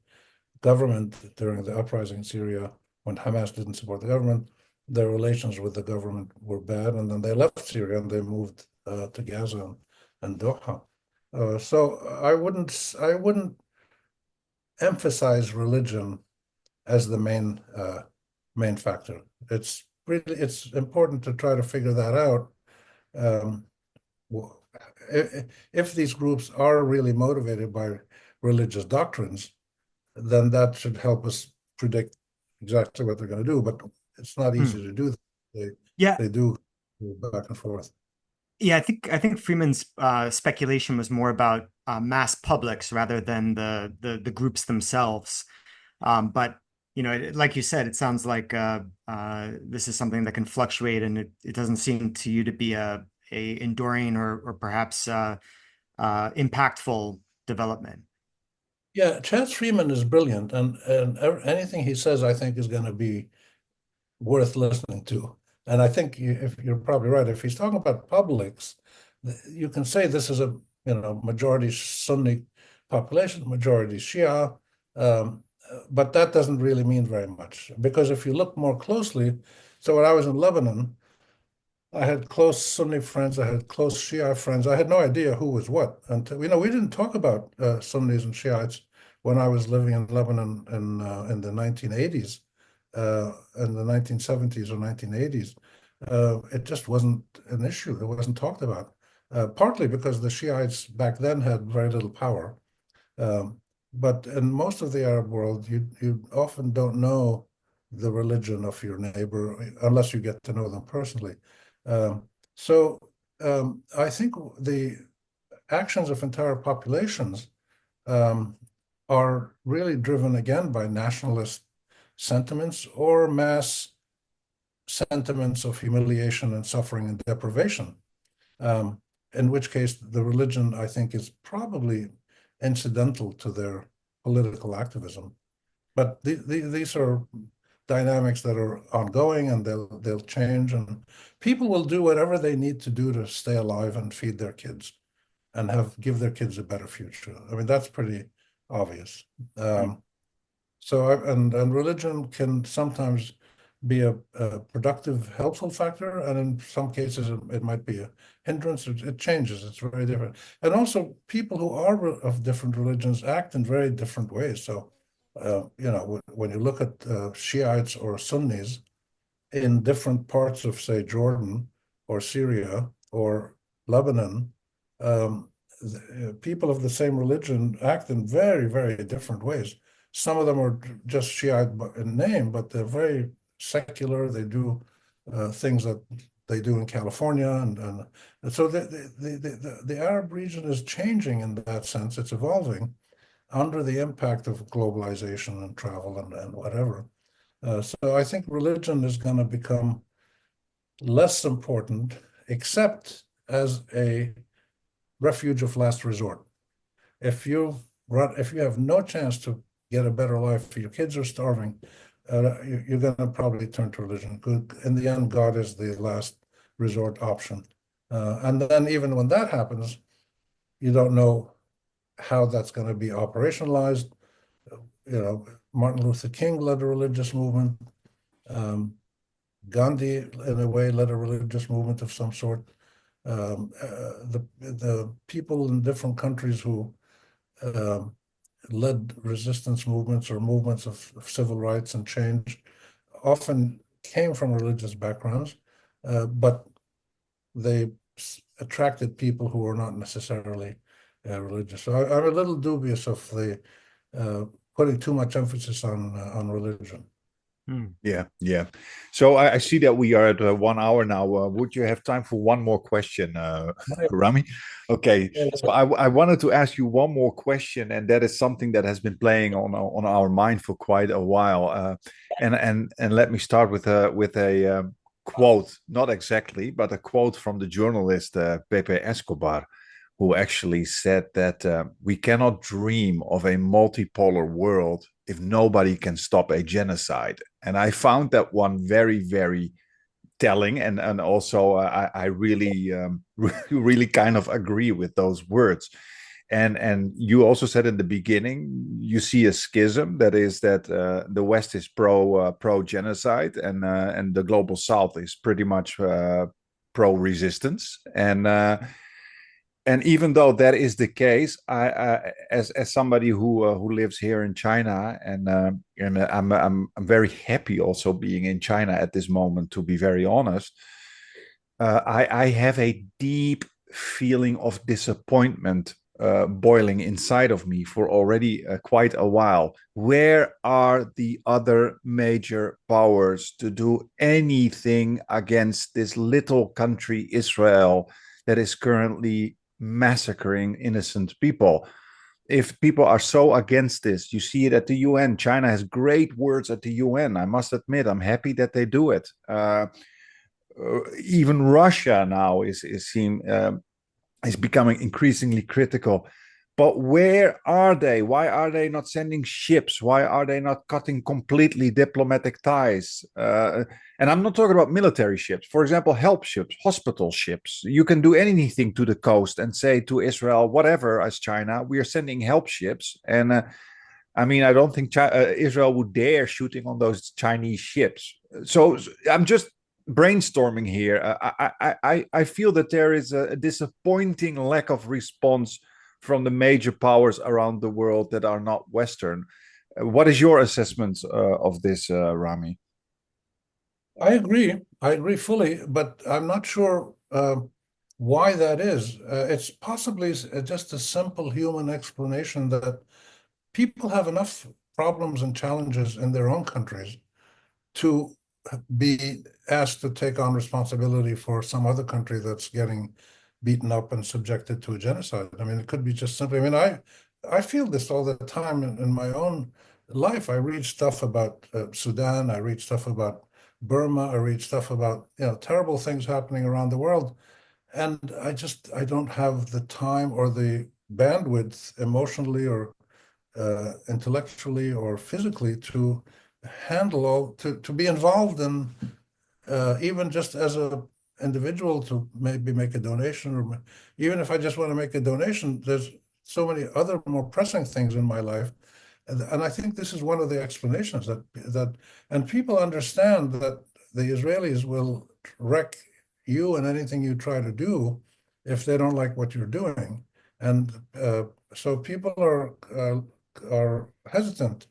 government during the uprising in Syria, when Hamas didn't support the government, their relations with the government were bad, and then they left Syria and they moved to Gaza and Doha. So I wouldn't emphasize religion as the main factor. It's important to try to figure that out. If these groups are really motivated by religious doctrines, then that should help us predict exactly what they're going to do. But it's not easy to do. They do go back and forth. Yeah, I think Freeman's speculation was more about mass publics rather than the groups themselves. But like you said, it sounds like this is something that can fluctuate, and it doesn't seem to you to be a enduring or perhaps impactful development. Yeah, Chance Freeman is brilliant, and anything he says, I think, is going to be worth listening to. And I think if you're probably right, if he's talking about publics, you can say this is a majority Sunni population, majority Shia, but that doesn't really mean very much, because if you look more closely, so when I was in Lebanon, I had close Sunni friends, I had close Shia friends. I had no idea who was what until we didn't talk about Sunnis and Shiites when I was living in Lebanon in the 1980s, in the 1970s or 1980s. It just wasn't an issue. It wasn't talked about. Partly because the Shiites back then had very little power. But in most of the Arab world, you often don't know the religion of your neighbor unless you get to know them personally. So I think the actions of entire populations are really driven again by nationalist sentiments or mass sentiments of humiliation and suffering and deprivation. In which case, the religion, I think, is probably incidental to their political activism. But these are dynamics that are ongoing, and they'll change, and people will do whatever they need to do to stay alive and feed their kids and give their kids a better future. I mean, that's pretty obvious. And religion can sometimes be a productive, helpful factor, and in some cases it might be a hindrance. It changes. It's very different. And also, people who are of different religions act in very different ways. So, when you look at Shiites or Sunnis in different parts of, say, Jordan or Syria or Lebanon, people of the same religion act in very, very different ways. Some of them are just Shiite in name, but they're very secular. They do things that they do in California, and so the Arab region is changing in that sense. It's evolving under the impact of globalization and travel and whatever. So I think religion is going to become less important, except as a refuge of last resort. If you have no chance to get a better life, your kids are starving, you're going to probably turn to religion. In the end, God is the last resort option. And then even when that happens, you don't know how that's going to be operationalized. Martin Luther King led a religious movement. Gandhi, in a way, led a religious movement of some sort. The people in different countries who led resistance movements or movements of civil rights and change often came from religious backgrounds, but they attracted people who were not necessarily religious. So I'm a little dubious of the putting too much emphasis on religion. Yeah. So I see that we are at 1 hour now. Would you have time for one more question, Rami? Okay. So I wanted to ask you one more question, and that is something that has been playing on our mind for quite a while. And let me start with a quote, not exactly, but a quote from the journalist Pepe Escobar, who actually said that we cannot dream of a multipolar world if nobody can stop a genocide. And I found that one very, very telling. And also I really, really kind of agree with those words. And you also said in the beginning, you see a schism, that is that the West is pro genocide, and the global South is pretty much pro resistance. And even though that is the case, I as somebody who lives here in China, and I'm very happy also being in China at this moment, to be very honest. I have a deep feeling of disappointment boiling inside of me for already quite a while. Where are the other major powers to do anything against this little country, Israel, that is currently massacring innocent people. If people are so against this, you see it at the UN. China has great words at the UN. I must admit, I'm happy that they do it. Even Russia now is becoming increasingly critical. But where are they? Why are they not sending ships? Why are they not cutting completely diplomatic ties? And I'm not talking about military ships. For example, help ships, hospital ships. You can do anything to the coast and say to Israel, whatever, as China, we are sending help ships. And I mean, I don't think Israel would dare shooting on those Chinese ships. So I'm just brainstorming here. I feel that there is a disappointing lack of response from the major powers around the world that are not Western. What is your assessment of this, Rami? I agree fully, but I'm not sure why that is. It's possibly just a simple human explanation that people have enough problems and challenges in their own countries to be asked to take on responsibility for some other country that's getting beaten up and subjected to a genocide. I mean, it could be just simply, I mean, I feel this all the time in my own life. I read stuff about Sudan, I read stuff about Burma, I read stuff about, terrible things happening around the world. And I don't have the time or the bandwidth emotionally or intellectually or physically to handle to be involved in even just as a individual to maybe make a donation, or even if I just want to make a donation, there's so many other more pressing things in my life. And I think this is one of the explanations and people understand that the Israelis will wreck you and anything you try to do if they don't like what you're doing. And so people are hesitant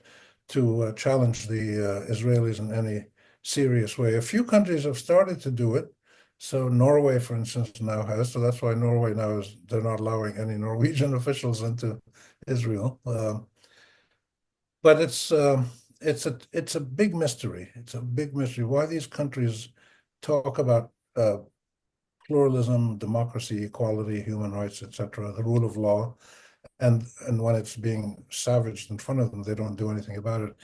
to challenge the Israelis in any serious way. A few countries have started to do it. So Norway, for instance, now has. So that's why Norway now they're not allowing any Norwegian officials into Israel. But it's a big mystery. It's a big mystery why these countries talk about pluralism, democracy, equality, human rights, etc., the rule of law, and when it's being savaged in front of them, they don't do anything about it.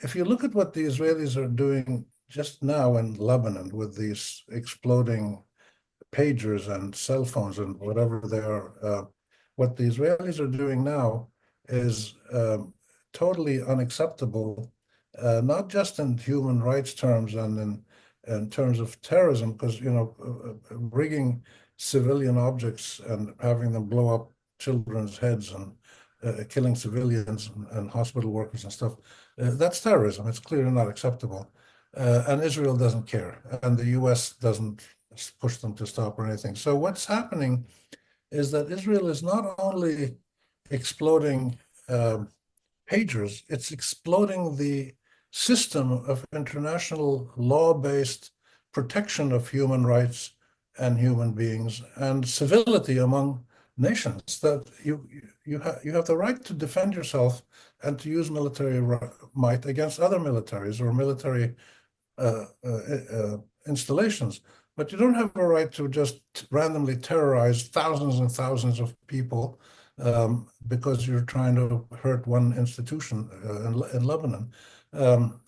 If you look at what the Israelis are doing just now in Lebanon with these exploding pagers and cell phones and whatever they are, what the Israelis are doing now is totally unacceptable, not just in human rights terms and in terms of terrorism, because rigging civilian objects and having them blow up children's heads and killing civilians and hospital workers and stuff, that's terrorism. It's clearly not acceptable. And Israel doesn't care. And the US doesn't push them to stop or anything. So what's happening is that Israel is not only exploding pagers, it's exploding the system of international law-based protection of human rights and human beings and civility among nations, that you have the right to defend yourself and to use military might against other militaries or military installations, but you don't have a right to just randomly terrorize thousands and thousands of people because you're trying to hurt one institution in Lebanon.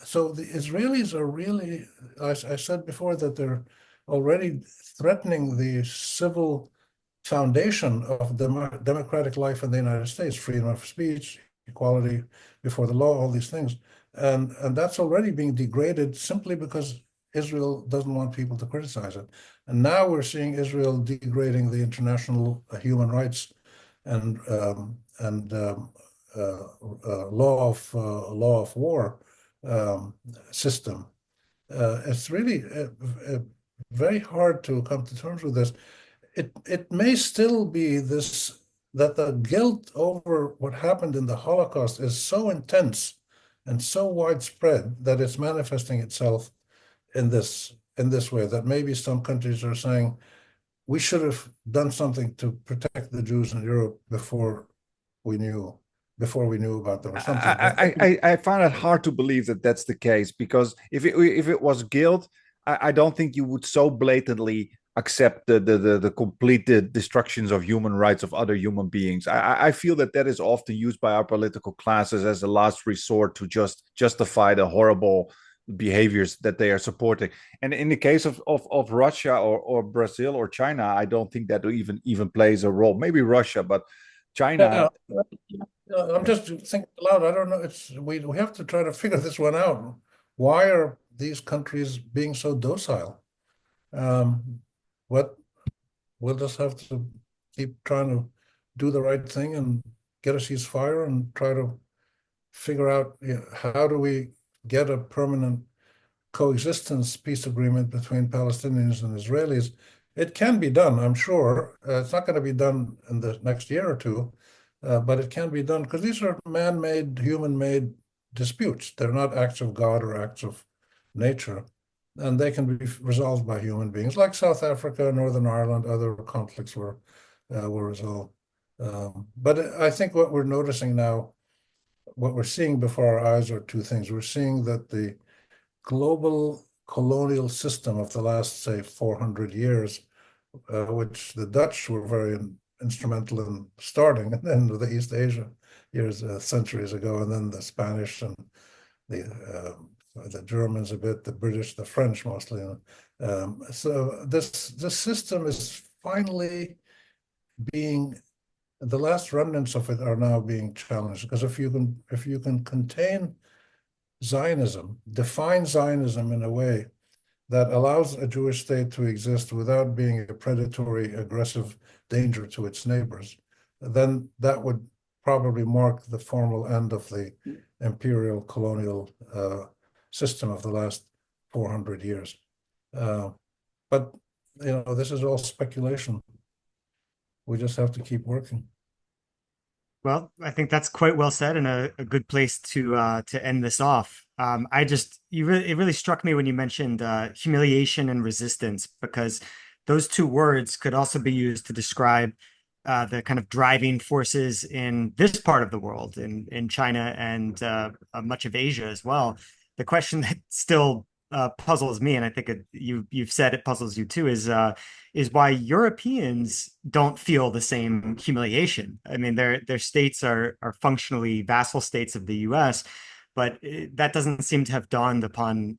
So the Israelis are really, I said before, that they're already threatening the civil foundation of democratic life in the United States, freedom of speech, equality before the law, all these things. And that's already being degraded simply because Israel doesn't want people to criticize it. And now we're seeing Israel degrading the international human rights and law of war system. It's really very hard to come to terms with this. It may still be this, that the guilt over what happened in the Holocaust is so intense and so widespread that it's manifesting itself in this way, that maybe some countries are saying we should have done something to protect the Jews in Europe before we knew about them or something. I find it hard to believe that that's the case, because if it was guilt, I don't think you would so blatantly accept the complete destructions of human rights of other human beings. I feel that that is often used by our political classes as a last resort to just justify the horrible behaviors that they are supporting. And in the case of Russia or Brazil or China, I don't think that even plays a role. Maybe Russia, but China. Yeah, I'm just thinking aloud. I don't know. We have to try to figure this one out. Why are these countries being so docile? What we'll just have to keep trying to do the right thing and get a ceasefire and try to figure out, how do we get a permanent coexistence peace agreement between Palestinians and Israelis. It can be done, I'm sure. It's not going to be done in the next year or two, but it can be done because these are man-made, human-made disputes. They're not acts of God or acts of nature, and they can be resolved by human beings, like South Africa, Northern Ireland, other conflicts were resolved. But I think what we're noticing now, what we're seeing before our eyes are two things. We're seeing that the global colonial system of the last, say, 400 years, which the Dutch were very instrumental in starting, and then the East Asia years, centuries ago, and then the Spanish and the Germans a bit, the British, the French mostly. So this system is finally being, the last remnants of it are now being challenged, because if you can contain Zionism, define Zionism in a way that allows a Jewish state to exist without being a predatory, aggressive danger to its neighbors, then that would probably mark the formal end of the imperial colonial system of the last 400 years. But this is all speculation. We just have to keep working. Well, I think that's quite well said and a good place to end this off. It really struck me when you mentioned humiliation and resistance, because those two words could also be used to describe the kind of driving forces in this part of the world, in China and much of Asia as well. The question that still puzzles me, and I think you've said it puzzles you too, is why Europeans don't feel the same humiliation. I mean, their states are functionally vassal states of the U.S., but that doesn't seem to have dawned upon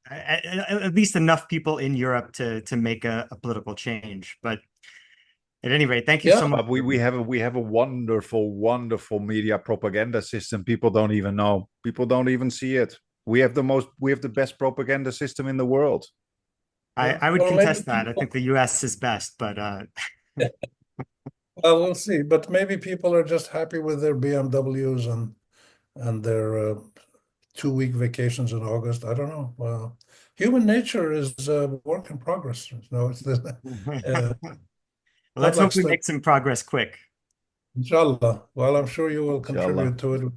at least enough people in Europe to make a political change. But at any rate, thank you so much. We have a wonderful media propaganda system. People don't even know. People don't even see it. We have the best propaganda system in the world. I would contest that. I think the US is best, but well, we'll see. But maybe people are just happy with their BMWs and their 2-week vacations in August. I don't know. Well, human nature is a work in progress. It's well, let's hope we make some progress quick. Inshallah. Well, I'm sure you will contribute to it.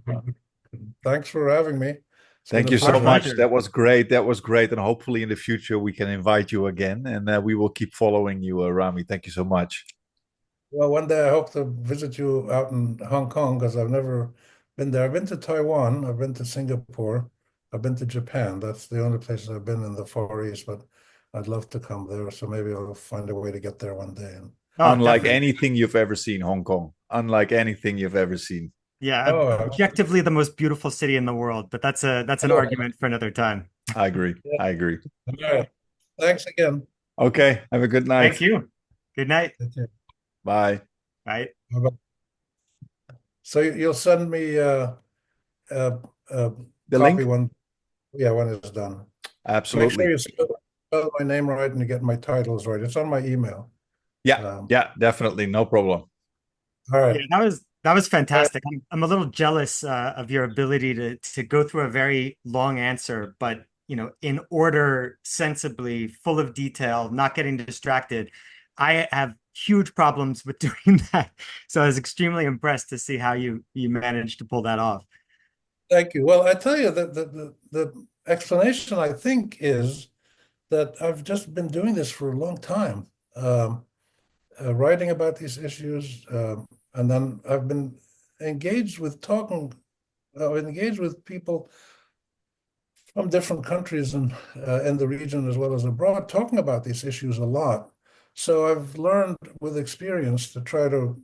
Thanks for having me. Thank you so much. That was great. And hopefully in the future we can invite you again, and we will keep following you, Rami. Thank you so much. Well, one day I hope to visit you out in Hong Kong, because I've never been there. I've been to Taiwan, I've been to Singapore, I've been to Japan. That's the only places I've been in the Far East, but I'd love to come there. So maybe I'll find a way to get there one day. Unlike anything you've ever seen, Hong Kong. Unlike anything you've ever seen. Yeah, objectively the most beautiful city in the world, but that's an argument for another time. I agree. I agree. All right. Thanks again. Okay. Have a good night. Thank you. Good night. Bye. Bye. So you'll send me the copy link? when it's done. Absolutely. Make sure you spell my name right and you get my titles right. It's on my email. Yeah, definitely. No problem. All right. Yeah, that was fantastic. I'm a little jealous of your ability to go through a very long answer, but in order, sensibly, full of detail, not getting distracted. I have huge problems with doing that, so I was extremely impressed to see how you managed to pull that off. Thank you. Well, I tell you that the explanation, I think, is that I've just been doing this for a long time, writing about these issues. And then I've been engaged with people from different countries and in the region as well as abroad talking about these issues a lot. So I've learned with experience to try to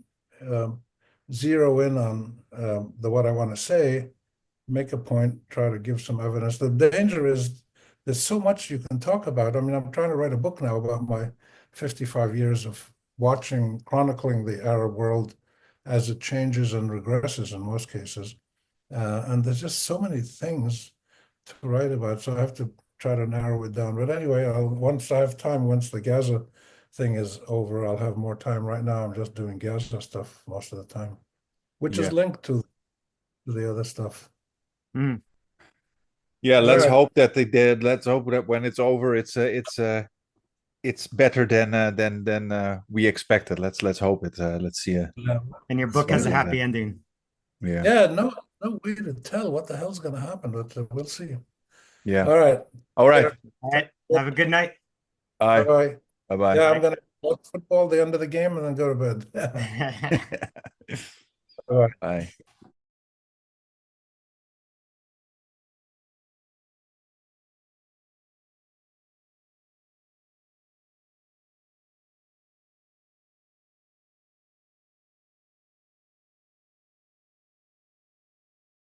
zero in on what I want to say, make a point, try to give some evidence. The danger is there's so much you can talk about. I mean, I'm trying to write a book now about my 55 years of watching, chronicling the Arab world as it changes and regresses in most cases. And there's just so many things to write about, so I have to try to narrow it down. But anyway, once I have time, once the Gaza thing is over, I'll have more time. Right now, I'm just doing Gaza stuff most of the time, which is linked to the other stuff. Mm. Yeah, let's Right. hope that they did. Let's hope that when it's over, it's better than we expected. Let's hope it. Let's see. Yeah. And your book has a something happy that- ending. Yeah. Yeah, no way to tell what the hell's going to happen, but we'll see. Yeah. All right. All right. All right. Have a good night. Bye. Bye. Bye. Yeah, I'm going to watch football the end of the game and then go to bed. All right. Bye.